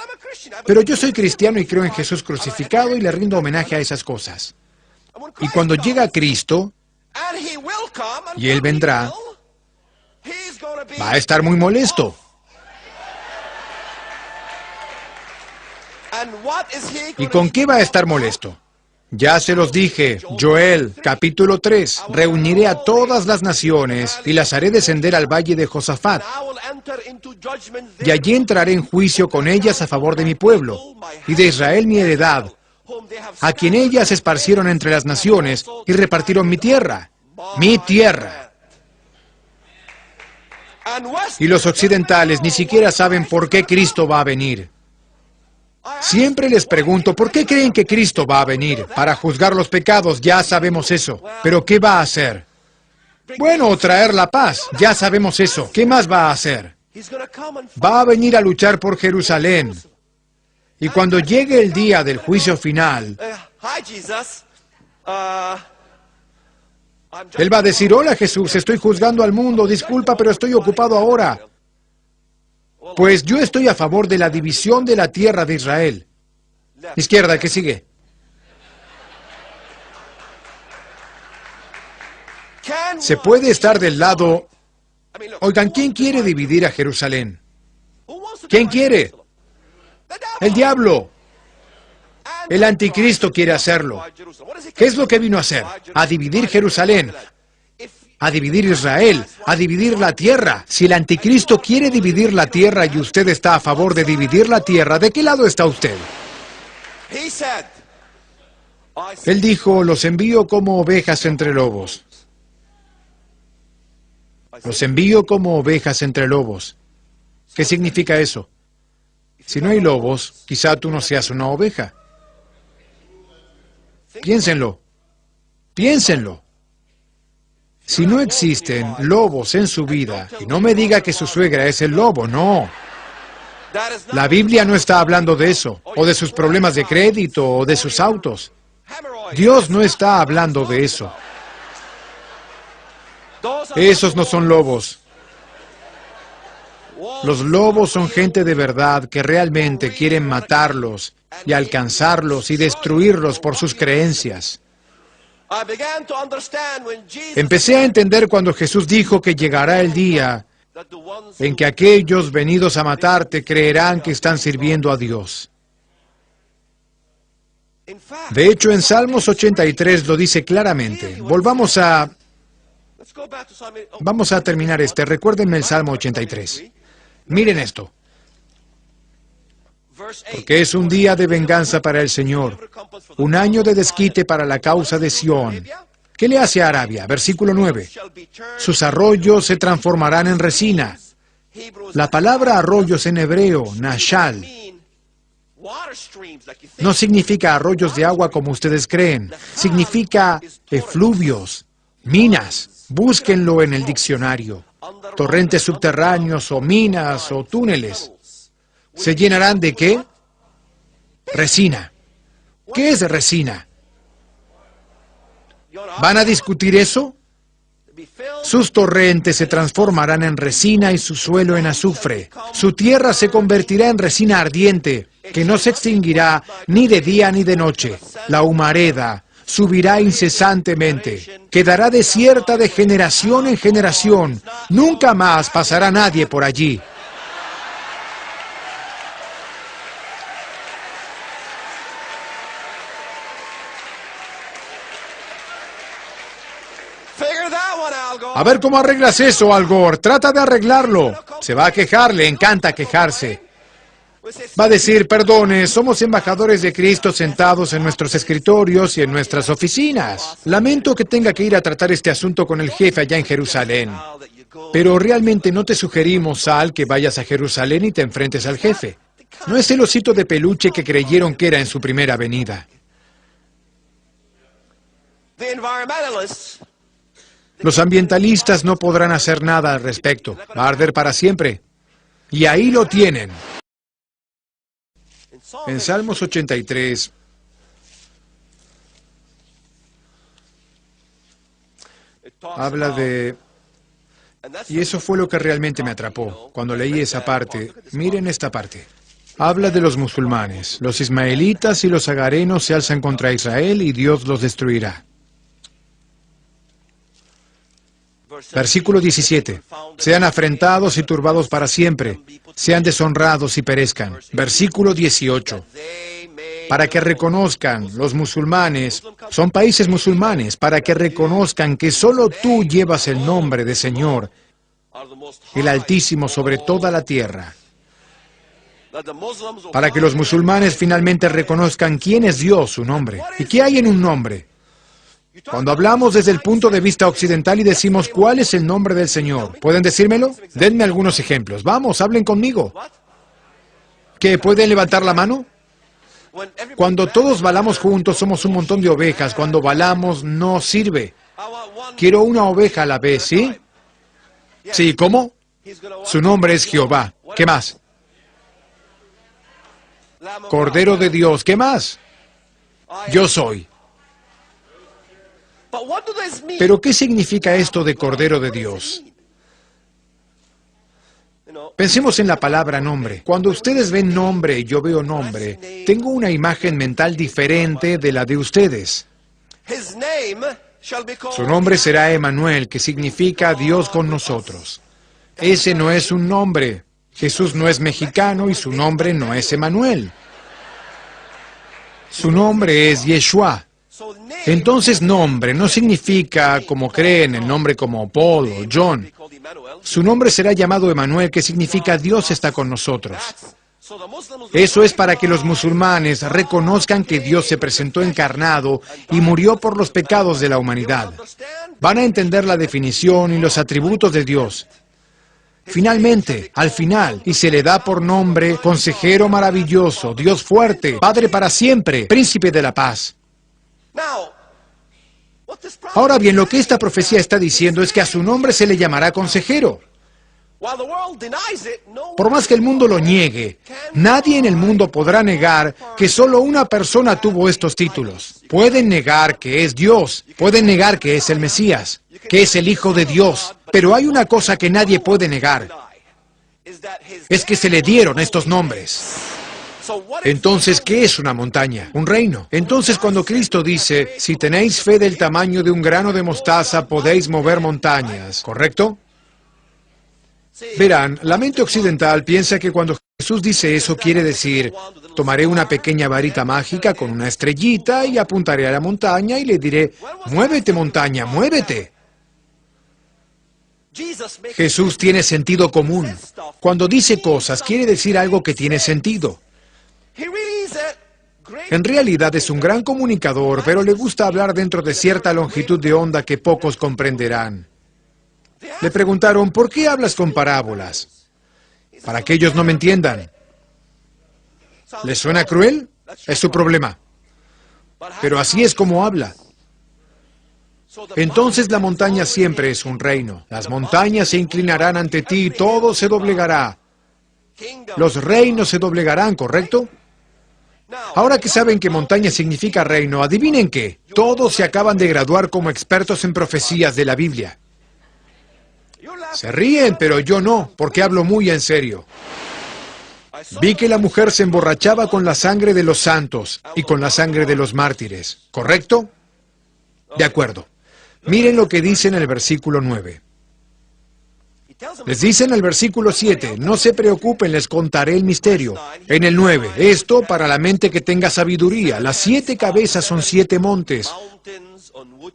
Pero yo soy cristiano y creo en Jesús crucificado y le rindo homenaje a esas cosas. Y cuando llega Cristo, y Él vendrá, va a estar muy molesto. ¿Y con qué va a estar molesto? Ya se los dije, Joel, capítulo 3, reuniré a todas las naciones y las haré descender al valle de Josafat. Y allí entraré en juicio con ellas a favor de mi pueblo, y de Israel mi heredad, a quien ellas esparcieron entre las naciones y repartieron mi tierra. Mi tierra. Y los occidentales ni siquiera saben por qué Cristo va a venir. Siempre les pregunto, ¿por qué creen que Cristo va a venir? Para juzgar los pecados, ya sabemos eso. ¿Pero qué va a hacer? Bueno, traer la paz, ya sabemos eso. ¿Qué más va a hacer? Va a venir a luchar por Jerusalén. Y cuando llegue el día del juicio final, Él va a decir, hola Jesús, estoy juzgando al mundo, disculpa, pero estoy ocupado ahora. Pues yo estoy a favor de la división de la tierra de Israel. Izquierda, ¿qué sigue? Se puede estar del lado... Oigan, ¿quién quiere dividir a Jerusalén? ¿Quién quiere? El diablo. El anticristo quiere hacerlo. ¿Qué es lo que vino a hacer? A dividir Jerusalén. a dividir Israel, a dividir la tierra. Si el anticristo quiere dividir la tierra y usted está a favor de dividir la tierra, ¿de qué lado está usted? He said, Él dijo, los envío como ovejas entre lobos. Los envío como ovejas entre lobos. ¿Qué significa eso? Si no hay lobos, quizá tú no seas una oveja. Piénsenlo. Piénsenlo. Si no existen lobos en su vida, y no me diga que su suegra es el lobo, no. that is not La Biblia no está hablando de eso, o de sus problemas de crédito, o de sus autos. hemorrhoids. Dios no está hablando de eso. Those are Esos no son lobos. Los lobos son gente de verdad que realmente quieren matarlos y alcanzarlos y destruirlos por sus creencias. I began to understand when Jesus Empecé a entender cuando Jesús dijo que llegará el día that the ones en que aquellos venidos a matarte creerán que están sirviendo a Dios. in fact, De hecho, en Salmos 83 lo dice claramente. let's go back to Psalm Vamos a terminar este. Recuérdenme el Salmo 83. Miren esto. verse 8. Porque es un día de venganza para el Señor, un año de desquite para la causa de Sión. ¿Qué le hace a Arabia? Versículo 9. Shall be turned Sus arroyos se transformarán en resina. Hebrews La palabra arroyos en hebreo, nashal, mean water streams like you think. no significa arroyos de agua como ustedes creen. Significa efluvios, minas. Búsquenlo en el diccionario. Torrentes subterráneos o minas o túneles. ¿Se llenarán de qué? Resina. ¿Qué es resina? ¿Van a discutir eso? Be filled Sus torrentes se transformarán en resina y su suelo en azufre. Su tierra se convertirá en resina ardiente, que no se extinguirá ni de día ni de noche. La humareda subirá incesantemente. Quedará desierta de generación en generación. Nunca más pasará nadie por allí. figure that one out, go. A ver cómo arreglas eso, Al Gore. Trata de arreglarlo. Se va a quejar, le encanta quejarse. We say, Va a decir, perdone, somos embajadores de Cristo sentados en nuestros escritorios y en nuestras oficinas. Lamento que tenga que ir a tratar este asunto con el jefe allá en Jerusalén. now that you go, Pero realmente no te sugerimos, Sal, que vayas a Jerusalén y te enfrentes al jefe. No es el osito de peluche que creyeron que era en su primera venida. the environmentalists Los ambientalistas no podrán hacer nada al respecto. Va a arder para siempre. Y ahí lo tienen. in Psalm En Salmos 83, it talks habla about- de... and that's Y eso fue lo que realmente me atrapó. Cuando leí esa parte, miren esta parte. Habla de los musulmanes. Los ismaelitas y los agarenos se alzan contra Israel y Dios los destruirá. verse Versículo 17. Sean afrentados y turbados para siempre. Sean deshonrados y perezcan. Versículo 18. they may Para que reconozcan, los musulmanes, son países musulmanes, para que reconozcan que solo tú llevas el nombre de Señor, are the most el Altísimo sobre toda la tierra. that the Muslims will Para que los musulmanes finalmente reconozcan quién es Dios, su nombre. ¿Y qué hay en un nombre? Cuando hablamos desde el punto de vista occidental y decimos cuál es el nombre del Señor, ¿pueden decírmelo? Denme algunos ejemplos. Vamos, hablen conmigo. what? ¿Qué, pueden levantar la mano? When everybody Cuando todos balamos juntos somos un montón de ovejas. Cuando balamos no sirve. I want one Quiero una oveja a la vez, ¿sí? Sí, ¿cómo? he's gonna Su nombre es Jehová. ¿Qué más? Lamb of Cordero God. de Dios. ¿Qué más? Yo soy. But what do this mean? Pero ¿qué significa esto de Cordero de Dios? You know, Pensemos en la palabra nombre. Cuando ustedes ven nombre y yo veo nombre, tengo una imagen mental diferente de la de ustedes. his name shall be called Su nombre será Emanuel, que significa Dios con nosotros. Ese no es un nombre. Jesús no es mexicano y su nombre no es Emanuel. Su nombre es Yeshua. Entonces nombre no significa, como creen, el nombre como Paul o John. Su nombre será llamado Emanuel, que significa Dios está con nosotros. Eso es para que los musulmanes reconozcan que Dios se presentó encarnado y murió por los pecados de la humanidad. Van a entender la definición y los atributos de Dios. Finalmente, al final, y se le da por nombre Consejero Maravilloso, Dios Fuerte, Padre para siempre, Príncipe de la Paz. Ahora bien, lo que esta profecía está diciendo es que a su nombre se le llamará Consejero. Por más que el mundo lo niegue, nadie en el mundo podrá negar que solo una persona tuvo estos títulos. Pueden negar que es Dios, pueden negar que es el Mesías, que es el Hijo de Dios, pero hay una cosa que nadie puede negar, es que se le dieron estos nombres. Entonces, ¿qué es una montaña? Un reino. Entonces, cuando Cristo dice, si tenéis fe del tamaño de un grano de mostaza, podéis mover montañas, ¿correcto? Verán, la mente occidental piensa que cuando Jesús dice eso quiere decir, tomaré una pequeña varita mágica con una estrellita y apuntaré a la montaña y le diré, muévete montaña, muévete. Jesús tiene sentido común. Cuando dice cosas, quiere decir algo que tiene sentido. En realidad es un gran comunicador, pero le gusta hablar dentro de cierta longitud de onda que pocos comprenderán. Le preguntaron, ¿por qué hablas con parábolas? Para que ellos no me entiendan. ¿Les suena cruel? Es su problema. Pero así es como habla. Entonces la montaña siempre es un reino. Las montañas se inclinarán ante ti y todo se doblegará. Los reinos se doblegarán, ¿correcto? Ahora que saben que montaña significa reino, adivinen qué. Todos se acaban de graduar como expertos en profecías de la Biblia. Se ríen, pero yo no, porque hablo muy en serio. Vi que la mujer se emborrachaba con la sangre de los santos y con la sangre de los mártires, ¿correcto? De acuerdo. Miren lo que dice en el versículo 9. Les dice en el versículo 7, no se preocupen, les contaré el misterio. En el 9, esto para la mente que tenga sabiduría. Las 7 cabezas son 7 montes,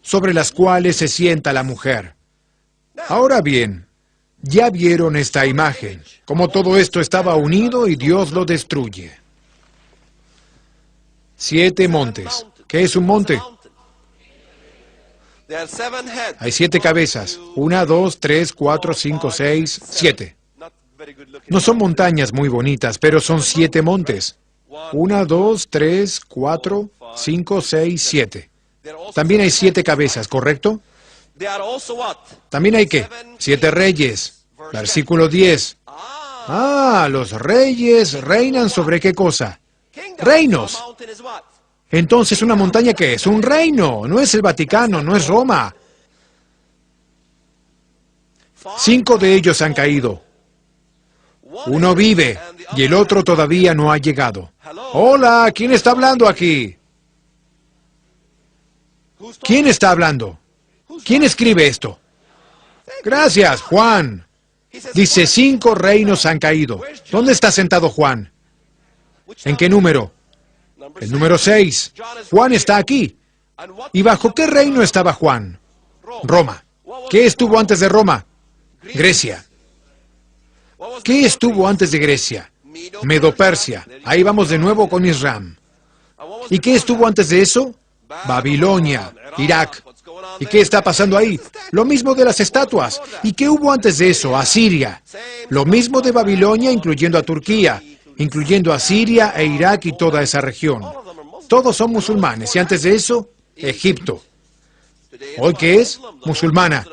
sobre las cuales se sienta la mujer. Ahora bien, ya vieron esta imagen, como todo esto estaba unido y Dios lo destruye. 7 montes. ¿Qué es un monte? Hay 7 cabezas. 1, 2, 3, 4, 5, 6, 7. No son montañas muy bonitas, pero son 7 montes. 1, 2, 3, 4, 5, 6, 7. También hay 7 cabezas, ¿correcto? También hay ¿qué? 7 reyes. Versículo 10. Los reyes reinan sobre ¿qué cosa? Reinos. Entonces, ¿una montaña qué es? Un reino. No es el Vaticano, no es Roma. 5 de ellos han caído. Uno vive y el otro todavía no ha llegado. Hola, ¿quién está hablando aquí? ¿Quién está hablando? ¿Quién escribe esto? Gracias, Juan. Dice, 5 reinos han caído. ¿Dónde está sentado Juan? ¿En qué número? El número 6. Juan está aquí. ¿Y bajo qué reino estaba Juan? Roma. ¿Qué estuvo antes de Roma? Grecia. ¿Qué estuvo antes de Grecia? Medo-Persia. Ahí vamos de nuevo con Israel. ¿Y qué estuvo antes de eso? Babilonia, Irak. ¿Y qué está pasando ahí? Lo mismo de las estatuas. ¿Y qué hubo antes de eso? Asiria. Lo mismo de Babilonia, incluyendo a Turquía, incluyendo a Siria e Irak y toda esa región. Todos son musulmanes. Y antes de eso, Egipto. ¿Hoy qué es? Musulmana.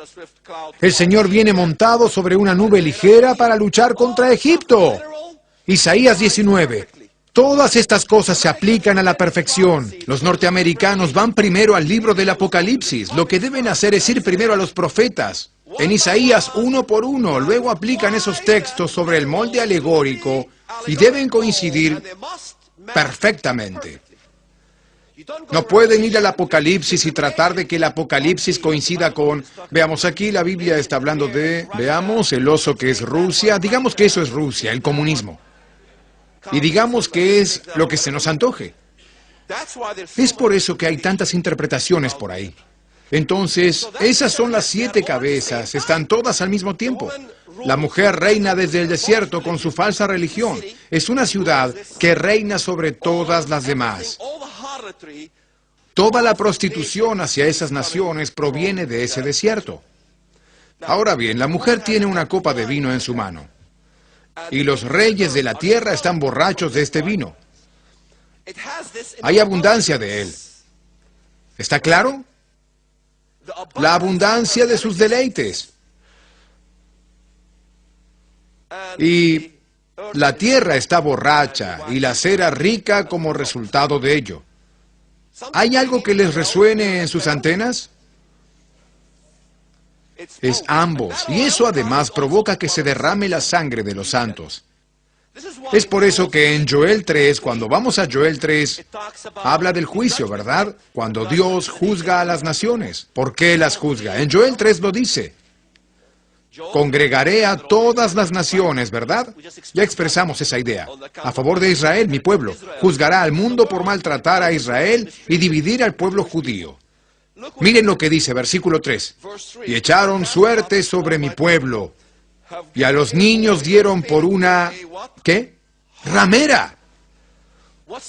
El Señor viene montado sobre una nube ligera para luchar contra Egipto. Isaías 19. Todas estas cosas se aplican a la perfección. Los norteamericanos van primero al libro del Apocalipsis. Lo que deben hacer es ir primero a los profetas. En Isaías, uno por uno, luego aplican esos textos sobre el molde alegórico y deben coincidir perfectamente. No pueden ir al Apocalipsis y tratar de que el Apocalipsis coincida con... Veamos, aquí la Biblia está hablando de... Veamos, el oso que es Rusia. Digamos que eso es Rusia, el comunismo. Y digamos que es lo que se nos antoje. Es por eso que hay tantas interpretaciones por ahí. Entonces, esas son las 7 cabezas, están todas al mismo tiempo. La mujer reina desde el desierto con su falsa religión. Es una ciudad que reina sobre todas las demás. Toda la prostitución hacia esas naciones proviene de ese desierto. Ahora bien, la mujer tiene una copa de vino en su mano. Y los reyes de la tierra están borrachos de este vino. Hay abundancia de él. ¿Está claro? La abundancia de sus deleites. Y la tierra está borracha y la cera rica como resultado de ello. ¿Hay algo que les resuene en sus antenas? Es ambos, y eso además provoca que se derrame la sangre de los santos. Es por eso que en Joel 3, cuando vamos a Joel 3, habla del juicio, ¿verdad? Cuando Dios juzga a las naciones. ¿Por qué las juzga? En Joel 3 lo dice. Congregaré a todas las naciones, ¿verdad? Ya expresamos esa idea. A favor de Israel, mi pueblo. Juzgará al mundo por maltratar a Israel y dividir al pueblo judío. Miren lo que dice, versículo 3. Y echaron suerte sobre mi pueblo. Y a los niños dieron por una... ¿qué? Ramera.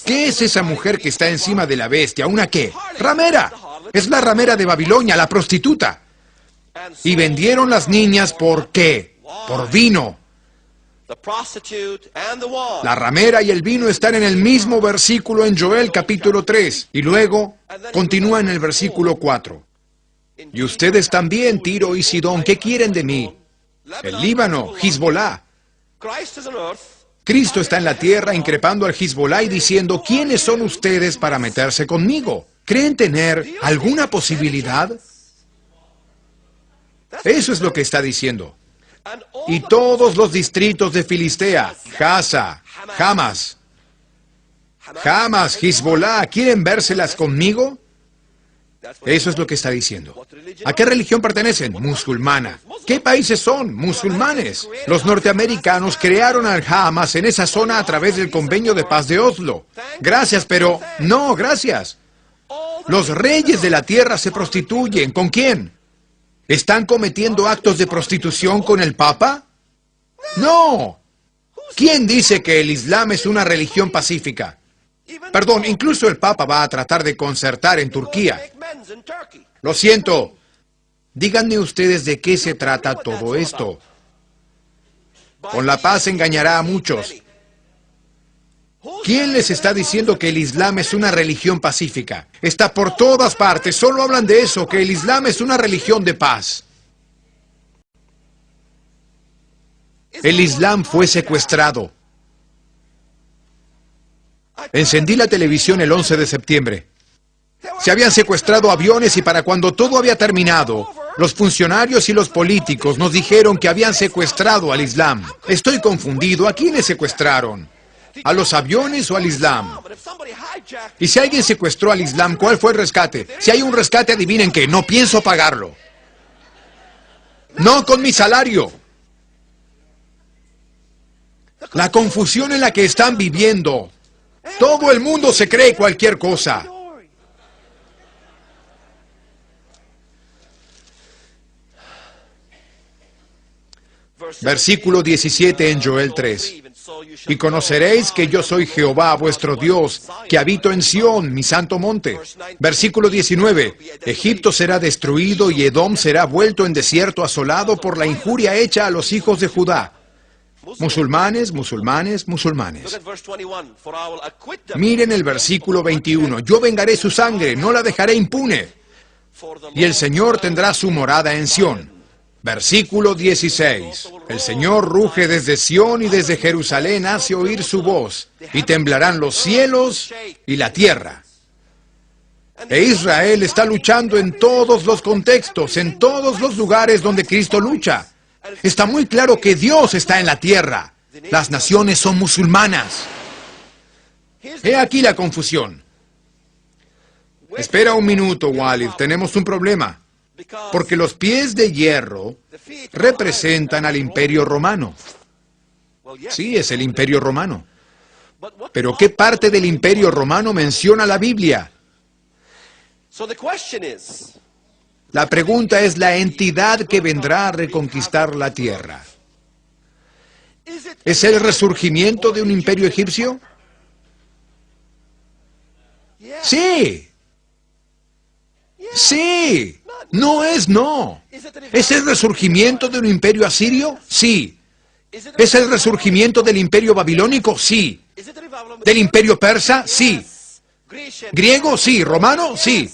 ¿Qué es esa mujer que está encima de la bestia? ¿Una qué? Ramera. Es la ramera de Babilonia, la prostituta. Y vendieron las niñas ¿por qué? Por vino. La ramera y el vino están en el mismo versículo en Joel capítulo 3. Y luego continúa en el versículo 4. Y ustedes también, Tiro y Sidón, ¿qué quieren de mí? El Líbano, Hezbolá. Cristo está en la tierra increpando al Hezbolá y diciendo, ¿quiénes son ustedes para meterse conmigo? ¿Creen tener alguna posibilidad? Eso es lo que está diciendo. Y todos los distritos de Filistea, Gaza, Hamas, Hezbolá, ¿quieren vérselas conmigo? Eso es lo que está diciendo. ¿A qué religión pertenecen? Musulmana. ¿Qué países son? Musulmanes. Los norteamericanos crearon al Hamas en esa zona a través del Convenio de Paz de Oslo. Gracias, pero no, gracias. Los reyes de la tierra se prostituyen. ¿Con quién? ¿Están cometiendo actos de prostitución con el Papa? ¡No! ¿Quién dice que el Islam es una religión pacífica? Perdón, incluso el Papa va a tratar de concertar en Turquía. Lo siento. Díganme ustedes de qué se trata todo esto. Con la paz engañará a muchos. ¿Quién les está diciendo que el Islam es una religión pacífica? Está por todas partes, solo hablan de eso, que el Islam es una religión de paz. El Islam fue secuestrado. Encendí la televisión el 11 de septiembre. Se habían secuestrado aviones y para cuando todo había terminado, los funcionarios y los políticos nos dijeron que habían secuestrado al Islam. Estoy confundido. ¿A quiénes secuestraron? ¿A los aviones o al Islam? Y si alguien secuestró al Islam, ¿cuál fue el rescate? Si hay un rescate, adivinen qué, no pienso pagarlo. No con mi salario. La confusión en la que están viviendo. Todo el mundo se cree cualquier cosa. Versículo 17 en Joel 3. Y conoceréis que yo soy Jehová, vuestro Dios, que habito en Sión, mi santo monte. Versículo 19. Egipto será destruido y Edom será vuelto en desierto asolado por la injuria hecha a los hijos de Judá. Musulmanes, musulmanes, musulmanes. Miren el versículo 21. Yo vengaré su sangre, no la dejaré impune. Y el Señor tendrá su morada en Sión. Versículo 16. El Señor ruge desde Sión y desde Jerusalén hace oír su voz, y temblarán los cielos y la tierra. E Israel está luchando en todos los contextos, en todos los lugares donde Cristo lucha. Está muy claro que Dios está en la tierra. Las naciones son musulmanas. He aquí la confusión. Espera un minuto, Walid, tenemos un problema. Porque los pies de hierro representan al Imperio Romano. Sí, es el Imperio Romano. Pero ¿qué parte del Imperio Romano menciona la Biblia? La pregunta es la entidad que vendrá a reconquistar la tierra. ¿Es el resurgimiento de un imperio egipcio? Sí. Sí. No es no. ¿Es el resurgimiento de un imperio asirio? Sí. ¿Es el resurgimiento del imperio babilónico? Sí. ¿Del imperio persa? Sí. ¿Griego? Sí. ¿Romano? Sí.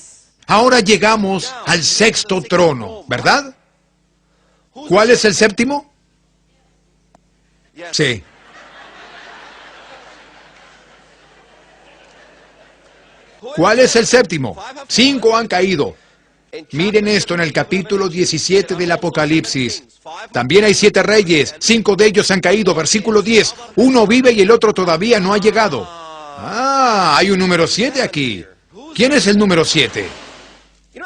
Ahora llegamos al sexto trono, ¿verdad? ¿Cuál es el séptimo? Sí. ¿Cuál es el séptimo? 5 han caído. Miren esto en el capítulo 17 del Apocalipsis. También hay 7 reyes, 5 de ellos han caído. Versículo 10. Uno vive y el otro todavía no ha llegado. Ah, hay un número 7 aquí. ¿Quién es el número 7?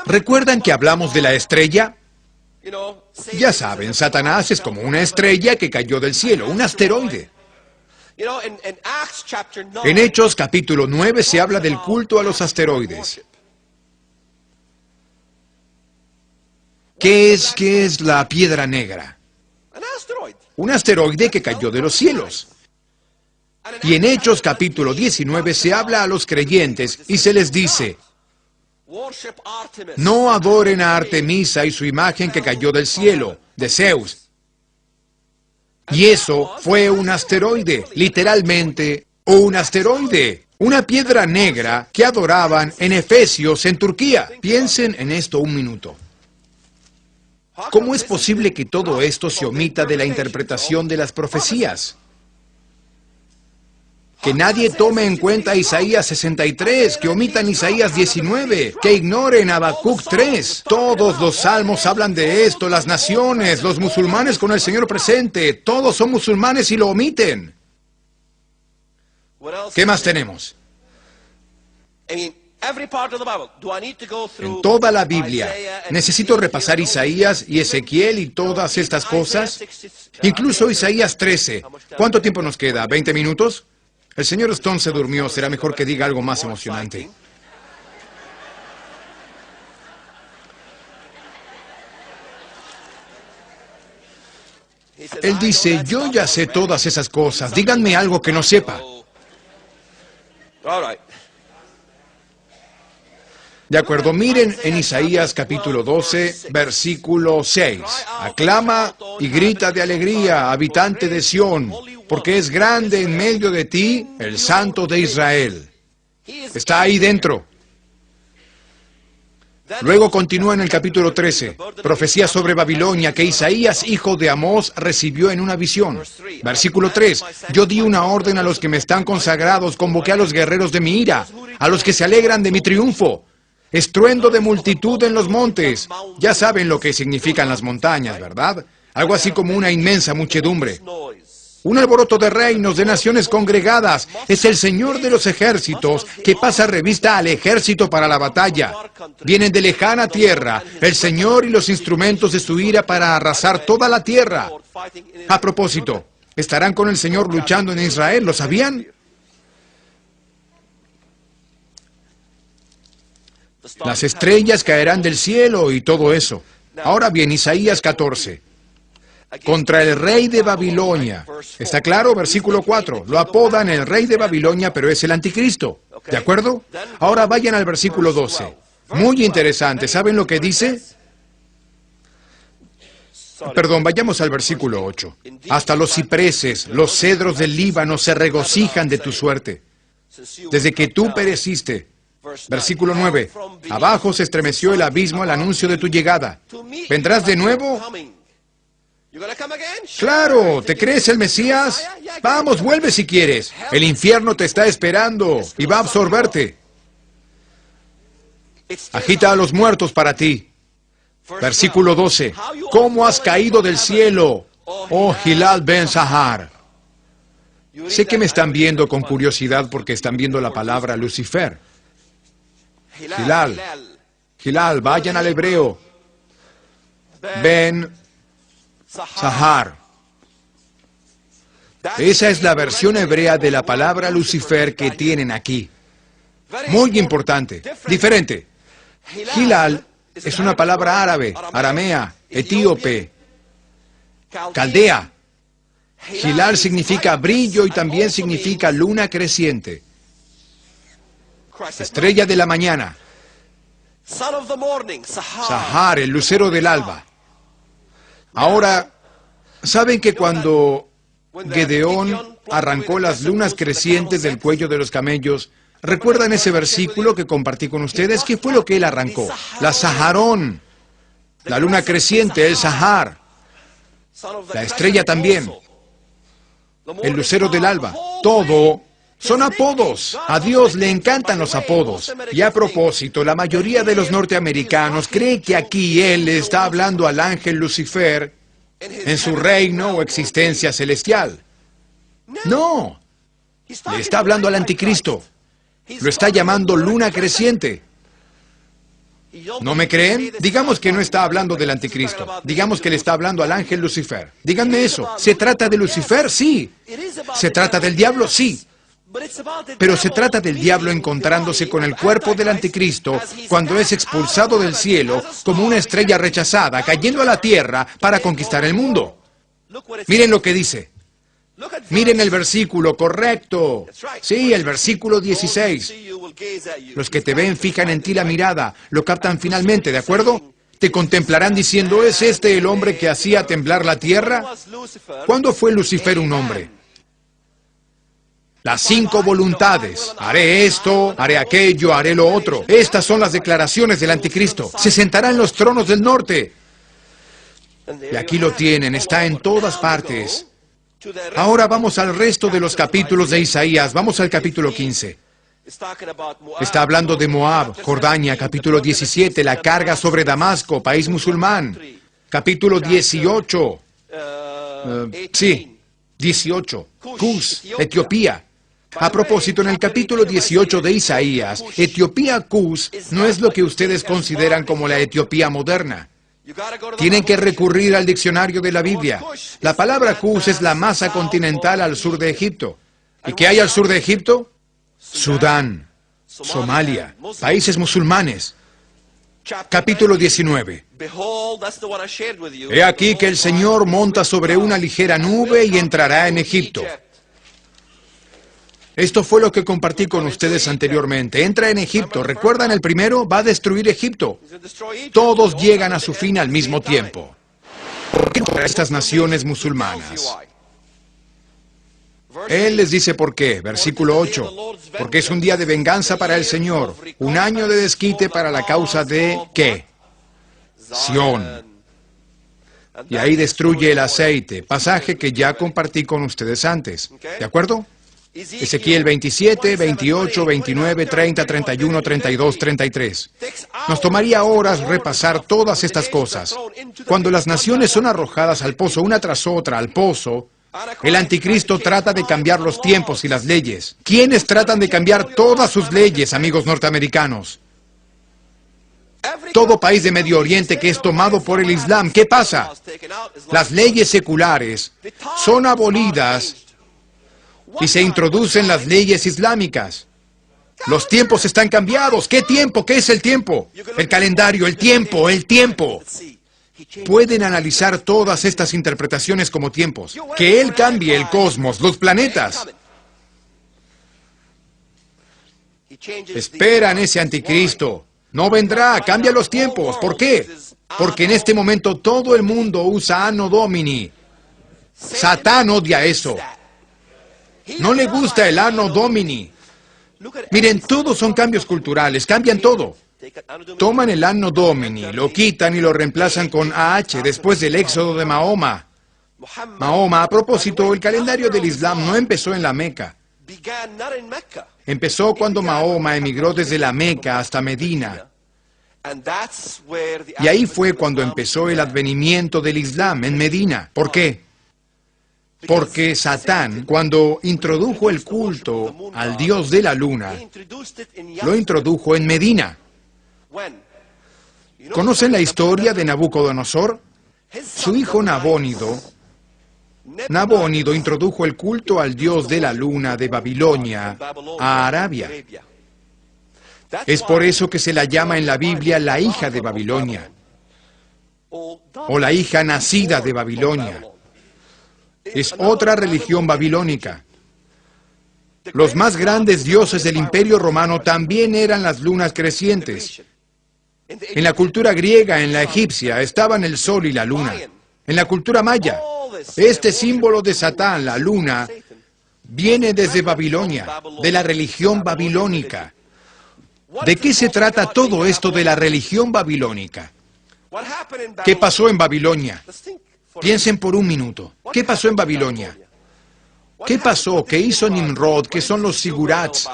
¿Recuerdan que hablamos de la estrella? Ya saben, Satanás es como una estrella que cayó del cielo, un asteroide. En Hechos capítulo 9 se habla del culto a los asteroides. ¿Qué es la piedra negra? Un asteroide que cayó de los cielos. Y en Hechos capítulo 19 se habla a los creyentes y se les dice: no adoren a Artemisa y su imagen que cayó del cielo, de Zeus. Y eso fue un asteroide, literalmente un asteroide, una piedra negra que adoraban en Efesios, en Turquía. Piensen en esto un minuto. ¿Cómo es posible que todo esto se omita de la interpretación de las profecías? Que nadie tome en cuenta Isaías 63, que omitan Isaías 19, que ignoren Habacuc 3. Todos los salmos hablan de esto, las naciones, los musulmanes con el Señor presente, todos son musulmanes y lo omiten. ¿Qué más tenemos? En toda la Biblia, ¿necesito repasar Isaías y Ezequiel y todas estas cosas? Incluso Isaías 13. ¿Cuánto tiempo nos queda? ¿20 minutos? El señor Stone se durmió, será mejor que diga algo más emocionante. Él dice, yo ya sé todas esas cosas, díganme algo que no sepa. De acuerdo, miren en Isaías capítulo 12, versículo 6. Aclama y grita de alegría, habitante de Sión, porque es grande en medio de ti el Santo de Israel. Está ahí dentro. Luego continúa en el capítulo 13, profecía sobre Babilonia que Isaías, hijo de Amós, recibió en una visión. Versículo 3, yo di una orden a los que me están consagrados, convoqué a los guerreros de mi ira, a los que se alegran de mi triunfo. Estruendo de multitud en los montes. Ya saben lo que significan las montañas, ¿verdad? Algo así como una inmensa muchedumbre. Un alboroto de reinos, de naciones congregadas. Es el Señor de los ejércitos que pasa revista al ejército para la batalla. Vienen de lejana tierra, el Señor y los instrumentos de su ira para arrasar toda la tierra. A propósito, estarán con el Señor luchando en Israel, ¿lo sabían? Las estrellas caerán del cielo y todo eso. Ahora bien, Isaías 14. Contra el rey de Babilonia. ¿Está claro? Versículo 4. Lo apodan el rey de Babilonia, pero es el anticristo. ¿De acuerdo? Ahora vayan al versículo 12. Muy interesante. ¿Saben lo que dice? Perdón, vayamos al versículo 8. Hasta los cipreses, los cedros del Líbano se regocijan de tu suerte. Desde que tú pereciste. Versículo 9. Abajo se estremeció el abismo al anuncio de tu llegada. ¿Vendrás de nuevo? Claro, ¿te crees el Mesías? Vamos, vuelve si quieres. El infierno te está esperando y va a absorberte. Agita a los muertos para ti. Versículo 12. ¿Cómo has caído del cielo, oh Hilal ben Sahar? Sé que me están viendo con curiosidad porque están viendo la palabra Lucifer. Hilal, vayan al hebreo. Ben Sahar. Esa es la versión hebrea de la palabra Lucifer que tienen aquí. Muy importante, diferente. Hilal es una palabra árabe, aramea, etíope, caldea. Hilal significa brillo y también significa luna creciente. Estrella de la mañana. Sahar, el lucero del alba. Ahora, ¿saben que cuando Gedeón arrancó las lunas crecientes del cuello de los camellos, recuerdan ese versículo que compartí con ustedes? ¿Qué fue lo que él arrancó? La Saharón, la luna creciente, el Sahar, la estrella también, el lucero del alba. Todo son apodos. A Dios le encantan los apodos. Y a propósito, la mayoría de los norteamericanos cree que aquí él le está hablando al ángel Lucifer en su reino o existencia celestial. No, le está hablando al anticristo. Lo está llamando luna creciente. ¿No me creen? Digamos que no está hablando del anticristo. Digamos que le está hablando al ángel Lucifer. Díganme eso. ¿Se trata de Lucifer? Sí. ¿Se trata del diablo? Sí. Pero se trata del diablo encontrándose con el cuerpo del anticristo cuando es expulsado del cielo como una estrella rechazada, cayendo a la tierra para conquistar el mundo. Miren lo que dice. Miren el versículo correcto. Sí, el versículo 16. Los que te ven fijan en ti la mirada, lo captan finalmente, ¿de acuerdo? Te contemplarán diciendo, ¿es este el hombre que hacía temblar la tierra? ¿Cuándo fue Lucifer un hombre? Las 5 voluntades. Haré esto, haré aquello, haré lo otro. Estas son las declaraciones del anticristo. Se sentará en los tronos del norte. Y aquí lo tienen, está en todas partes. Ahora vamos al resto de los capítulos de Isaías. Vamos al capítulo 15. Está hablando de Moab, Jordania, capítulo 17, la carga sobre Damasco, país musulmán. Capítulo 18. 18. Cus, Etiopía. A propósito, en el capítulo 18 de Isaías, Etiopía Cus no es lo que ustedes consideran como la Etiopía moderna. Tienen que recurrir al diccionario de la Biblia. La palabra Cus es la masa continental al sur de Egipto. ¿Y qué hay al sur de Egipto? Sudán, Somalia, países musulmanes. Capítulo 19. He aquí que el Señor monta sobre una ligera nube y entrará en Egipto. Esto fue lo que compartí con ustedes anteriormente. Entra en Egipto. ¿Recuerdan el primero? Va a destruir Egipto. Todos llegan a su fin al mismo tiempo. ¿Por qué contra estas naciones musulmanas? Él les dice por qué. Versículo 8. Porque es un día de venganza para el Señor. Un año de desquite para la causa de ¿qué? Sión. Y ahí destruye el aceite. Pasaje que ya compartí con ustedes antes. ¿De acuerdo? Ezequiel 27, 28, 29, 30, 31, 32, 33. Nos tomaría horas repasar todas estas cosas. Cuando las naciones son arrojadas al pozo, una tras otra, al pozo, el anticristo trata de cambiar los tiempos y las leyes. ¿Quiénes tratan de cambiar todas sus leyes, amigos norteamericanos? Todo país de Medio Oriente que es tomado por el Islam. ¿Qué pasa? Las leyes seculares son abolidas y se introducen las leyes islámicas. Los tiempos están cambiados. ¿Qué tiempo? ¿Qué es el tiempo? El calendario, el tiempo, el tiempo. Pueden analizar todas estas interpretaciones como tiempos. Que Él cambie el cosmos, los planetas. Esperan ese anticristo. No vendrá, cambia los tiempos. ¿Por qué? Porque en este momento todo el mundo usa Anno Domini. Satán odia eso. No le gusta el Anno Domini. Miren, todos son cambios culturales, cambian todo. Toman el Anno Domini, lo quitan y lo reemplazan con AH después del éxodo de Mahoma. Mahoma, a propósito, el calendario del Islam no empezó en la Meca. Empezó cuando Mahoma emigró desde la Meca hasta Medina. Y ahí fue cuando empezó el advenimiento del Islam, en Medina. ¿Por qué? Porque Satán, cuando introdujo el culto al dios de la luna, lo introdujo en Medina. ¿Conocen la historia de Nabucodonosor? Su hijo Nabónido Nabónido introdujo el culto al dios de la luna de Babilonia a Arabia. Es por eso que se la llama en la Biblia la hija de Babilonia, o la hija nacida de Babilonia. Es otra religión babilónica. Los más grandes dioses del Imperio Romano también eran las lunas crecientes. En la cultura griega, en la egipcia, estaban el sol y la luna. En la cultura maya, este símbolo de Satán, la luna, viene desde Babilonia, de la religión babilónica. ¿De qué se trata todo esto de la religión babilónica? ¿Qué pasó en Babilonia? Piensen por un minuto. ¿Qué pasó en Babilonia? ¿Qué pasó? ¿Qué hizo Nimrod? ¿Qué son los sigurats?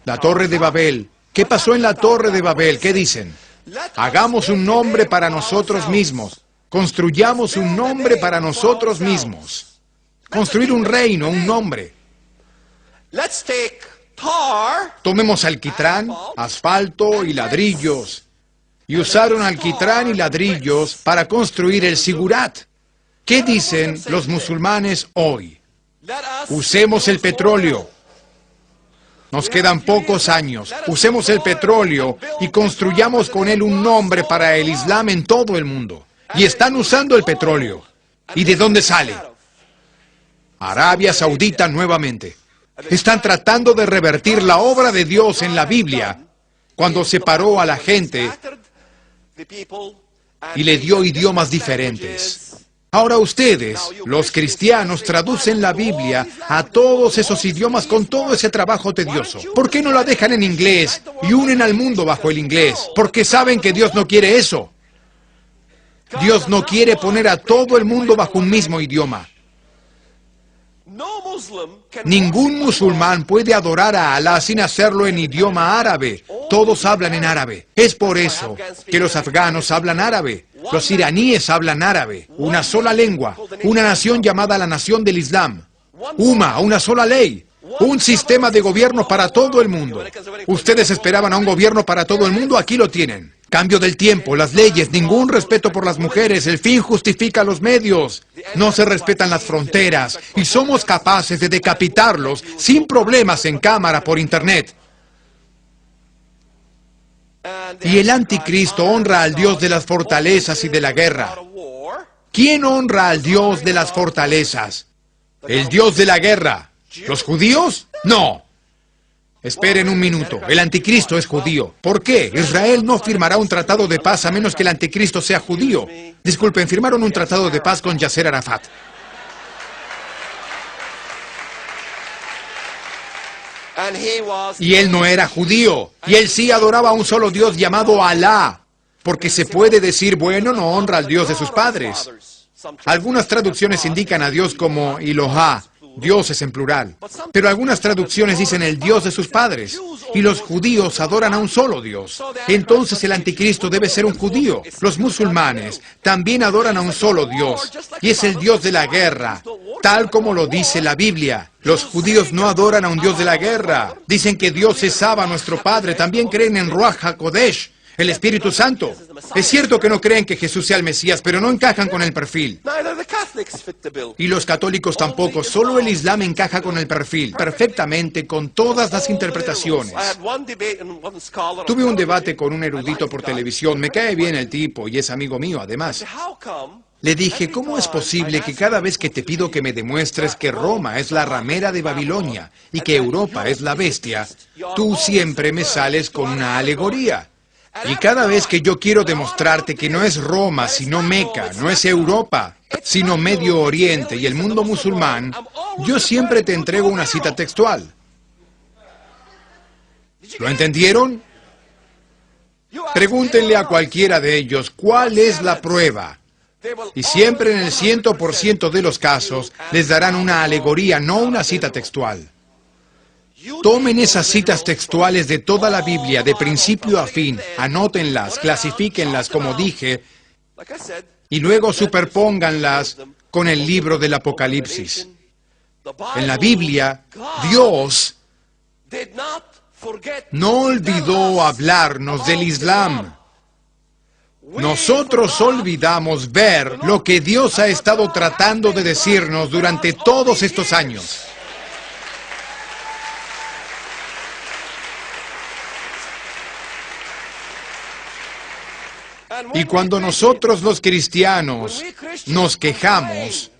La Torre de Babel. ¿Qué pasó en la Torre de Babel? ¿Qué dicen? Hagamos un nombre para nosotros mismos. Construyamos un nombre para nosotros mismos. Construir un reino, un nombre. Tomemos alquitrán, asfalto y ladrillos. Y usaron alquitrán y ladrillos para construir el sigurat. ¿Qué dicen los musulmanes hoy? Usemos el petróleo. Nos quedan pocos años. Usemos el petróleo y construyamos con él un nombre para el Islam en todo el mundo. Y están usando el petróleo. ¿Y de dónde sale? Arabia Saudita nuevamente. Están tratando de revertir la obra de Dios en la Biblia cuando separó a la gente y le dio idiomas diferentes. Ahora ustedes, los cristianos, traducen la Biblia a todos esos idiomas con todo ese trabajo tedioso. ¿Por qué no la dejan en inglés y unen al mundo bajo el inglés? Porque saben que Dios no quiere eso. Dios no quiere poner a todo el mundo bajo un mismo idioma. Ningún musulmán puede adorar a Alá sin hacerlo en idioma árabe. Todos hablan en árabe. Es por eso que los afganos hablan árabe. Los iraníes hablan árabe. Una sola lengua. Una nación llamada la nación del Islam. Una sola ley. Un sistema de gobierno para todo el mundo. Ustedes esperaban a un gobierno para todo el mundo, aquí lo tienen. Cambio del tiempo, las leyes, ningún respeto por las mujeres, el fin justifica los medios. No se respetan las fronteras y somos capaces de decapitarlos sin problemas en cámara por internet. Y el anticristo honra al Dios de las fortalezas y de la guerra. ¿Quién honra al Dios de las fortalezas? El Dios de la guerra. ¿Los judíos? No. Esperen un minuto. El anticristo es judío. ¿Por qué? Israel no firmará un tratado de paz a menos que el anticristo sea judío. Disculpen, firmaron un tratado de paz con Yasser Arafat. Y él no era judío. Y él sí adoraba a un solo Dios llamado Alá. Porque se puede decir, bueno, no honra al Dios de sus padres. Algunas traducciones indican a Dios como Elohá. Dioses en plural. Pero algunas traducciones dicen el Dios de sus padres. Y los judíos adoran a un solo Dios. Entonces el anticristo debe ser un judío. Los musulmanes también adoran a un solo Dios. Y es el Dios de la guerra, tal como lo dice la Biblia. Los judíos no adoran a un Dios de la guerra. Dicen que Dios es Abba, nuestro Padre. También creen en Ruach HaKodesh, el Espíritu Santo. Es cierto que no creen que Jesús sea el Mesías, pero no encajan con el perfil. Y los católicos tampoco, solo el Islam encaja con el perfil, perfectamente, con todas las interpretaciones. Tuve un debate con un erudito por televisión, me cae bien el tipo y es amigo mío además. Le dije, ¿cómo es posible que cada vez que te pido que me demuestres que Roma es la ramera de Babilonia y que Europa es la bestia, tú siempre me sales con una alegoría? Y cada vez que yo quiero demostrarte que no es Roma, sino Meca, no es Europa, sino Medio Oriente y el mundo musulmán, yo siempre te entrego una cita textual. ¿Lo entendieron? Pregúntenle a cualquiera de ellos cuál es la prueba. Y siempre en el 100% de los casos les darán una alegoría, no una cita textual. Tomen esas citas textuales de toda la Biblia, de principio a fin, anótenlas, clasifíquenlas como dije, y luego superpónganlas con el libro del Apocalipsis. En la Biblia, Dios no olvidó hablarnos del Islam. Nosotros olvidamos ver lo que Dios ha estado tratando de decirnos durante todos estos años. Y cuando nosotros los cristianos nos quejamos,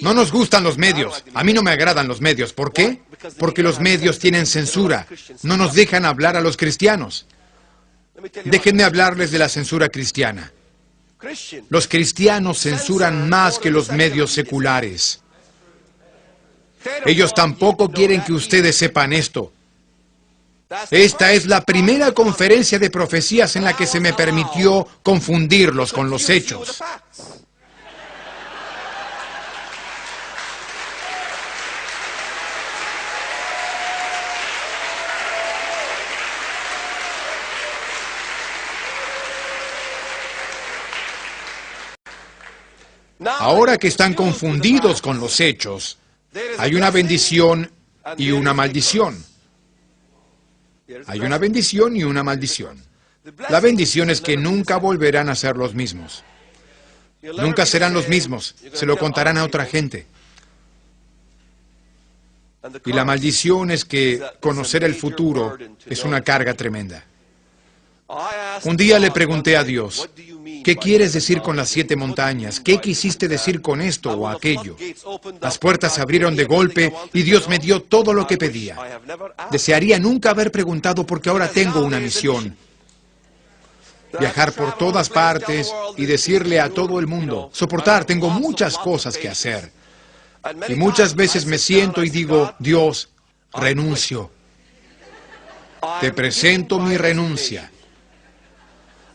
no nos gustan los medios. A mí no me agradan los medios. ¿Por qué? Porque los medios tienen censura. No nos dejan hablar a los cristianos. Déjenme hablarles de la censura cristiana. Los cristianos censuran más que los medios seculares. Ellos tampoco quieren que ustedes sepan esto. Esta es la primera conferencia de profecías en la que se me permitió confundirlos con los hechos. Ahora que están confundidos con los hechos, hay una bendición y una maldición. Hay una bendición y una maldición. La bendición es que nunca volverán a ser los mismos. Nunca serán los mismos. Se lo contarán a otra gente. Y la maldición es que conocer el futuro es una carga tremenda. Un día le pregunté a Dios, ¿qué quieres decir con las 7 montañas? ¿Qué quisiste decir con esto o aquello? Las puertas se abrieron de golpe y Dios me dio todo lo que pedía. Desearía nunca haber preguntado porque ahora tengo una misión. Viajar por todas partes y decirle a todo el mundo, soportar, tengo muchas cosas que hacer. Y muchas veces me siento y digo, Dios, renuncio. Te presento mi renuncia.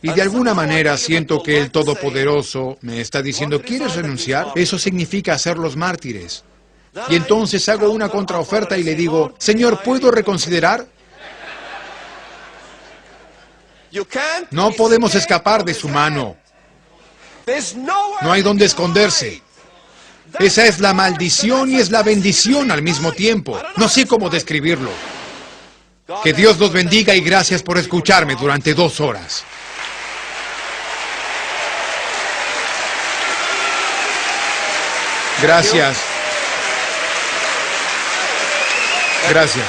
Y de alguna manera siento que el Todopoderoso me está diciendo, ¿quieres renunciar? Eso significa hacerlos mártires. Y entonces hago una contraoferta y le digo, Señor, ¿puedo reconsiderar? No podemos escapar de su mano. No hay donde esconderse. Esa es la maldición y es la bendición al mismo tiempo. No sé cómo describirlo. Que Dios los bendiga y gracias por escucharme durante 2 horas. Gracias. Gracias.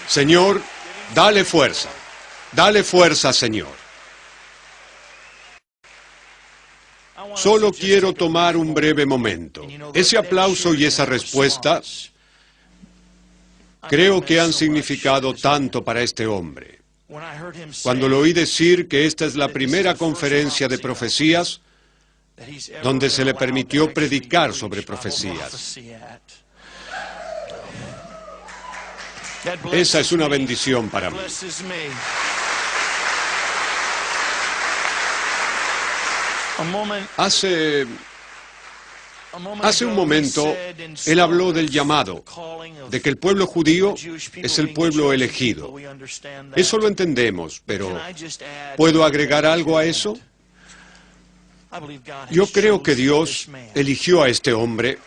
Señor, dale fuerza. Dale fuerza, Señor. Solo quiero tomar un breve momento. Ese aplauso y esa respuesta creo que han significado tanto para este hombre. Cuando lo oí decir que esta es la primera conferencia de profecías donde se le permitió predicar sobre profecías. Esa es una bendición para mí. Hace un momento, él habló del llamado, de que el pueblo judío es el pueblo elegido. Eso lo entendemos, pero ¿puedo agregar algo a eso? Yo creo que Dios eligió a este hombre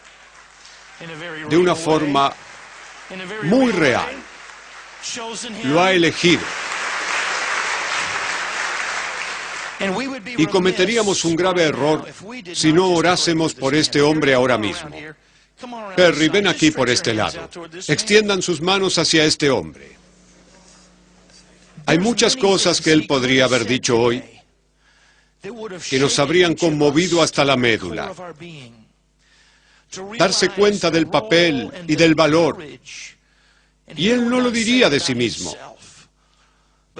de una forma muy real. Lo ha elegido. Y cometeríamos un grave error si no orásemos por este hombre ahora mismo. Perry, ven aquí por este lado. Extiendan sus manos hacia este hombre. Hay muchas cosas que él podría haber dicho hoy que nos habrían conmovido hasta la médula. Darse cuenta del papel y del valor. Y él no lo diría de sí mismo.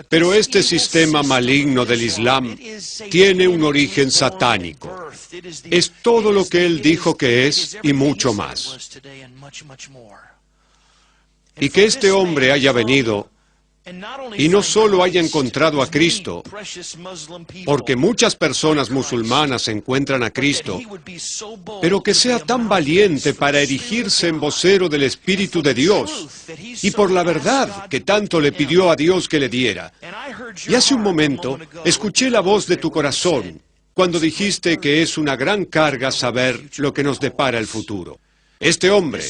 Pero este sistema maligno del Islam tiene un origen satánico. Es todo lo que Él dijo que es y mucho más. Y que este hombre haya venido y no solo haya encontrado a Cristo, porque muchas personas musulmanas encuentran a Cristo, pero que sea tan valiente para erigirse en vocero del Espíritu de Dios y por la verdad que tanto le pidió a Dios que le diera. Y hace un momento escuché la voz de tu corazón cuando dijiste que es una gran carga saber lo que nos depara el futuro. Este hombre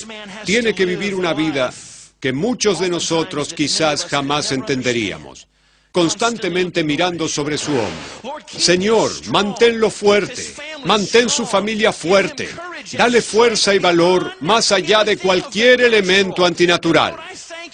tiene que vivir una vida que muchos de nosotros quizás jamás entenderíamos, constantemente mirando sobre su hombro. Señor, manténlo fuerte, mantén su familia fuerte, dale fuerza y valor más allá de cualquier elemento antinatural.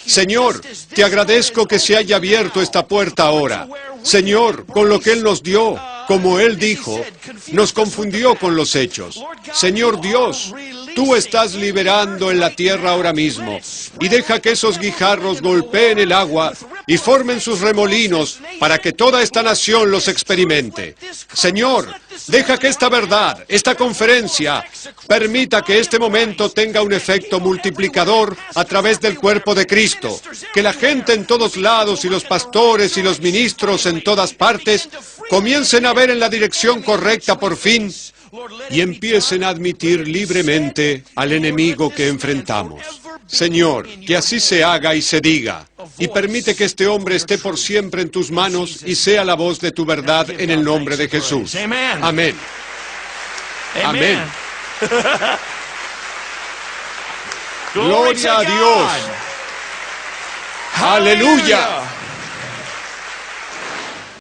Señor, te agradezco que se haya abierto esta puerta ahora. Señor, con lo que Él nos dio, como Él dijo, nos confundió con los hechos. Señor Dios, tú estás liberando en la tierra ahora mismo, y deja que esos guijarros golpeen el agua y formen sus remolinos para que toda esta nación los experimente. Señor, deja que esta verdad, esta conferencia, permita que este momento tenga un efecto multiplicador a través del cuerpo de Cristo, que la gente en todos lados y los pastores y los ministros en todas partes comiencen a ver en la dirección correcta por fin y empiecen a admitir libremente al enemigo que enfrentamos. Señor, que así se haga y se diga, y permite que este hombre esté por siempre en tus manos y sea la voz de tu verdad en el nombre de Jesús. Amén. Amén. Gloria a Dios. Aleluya.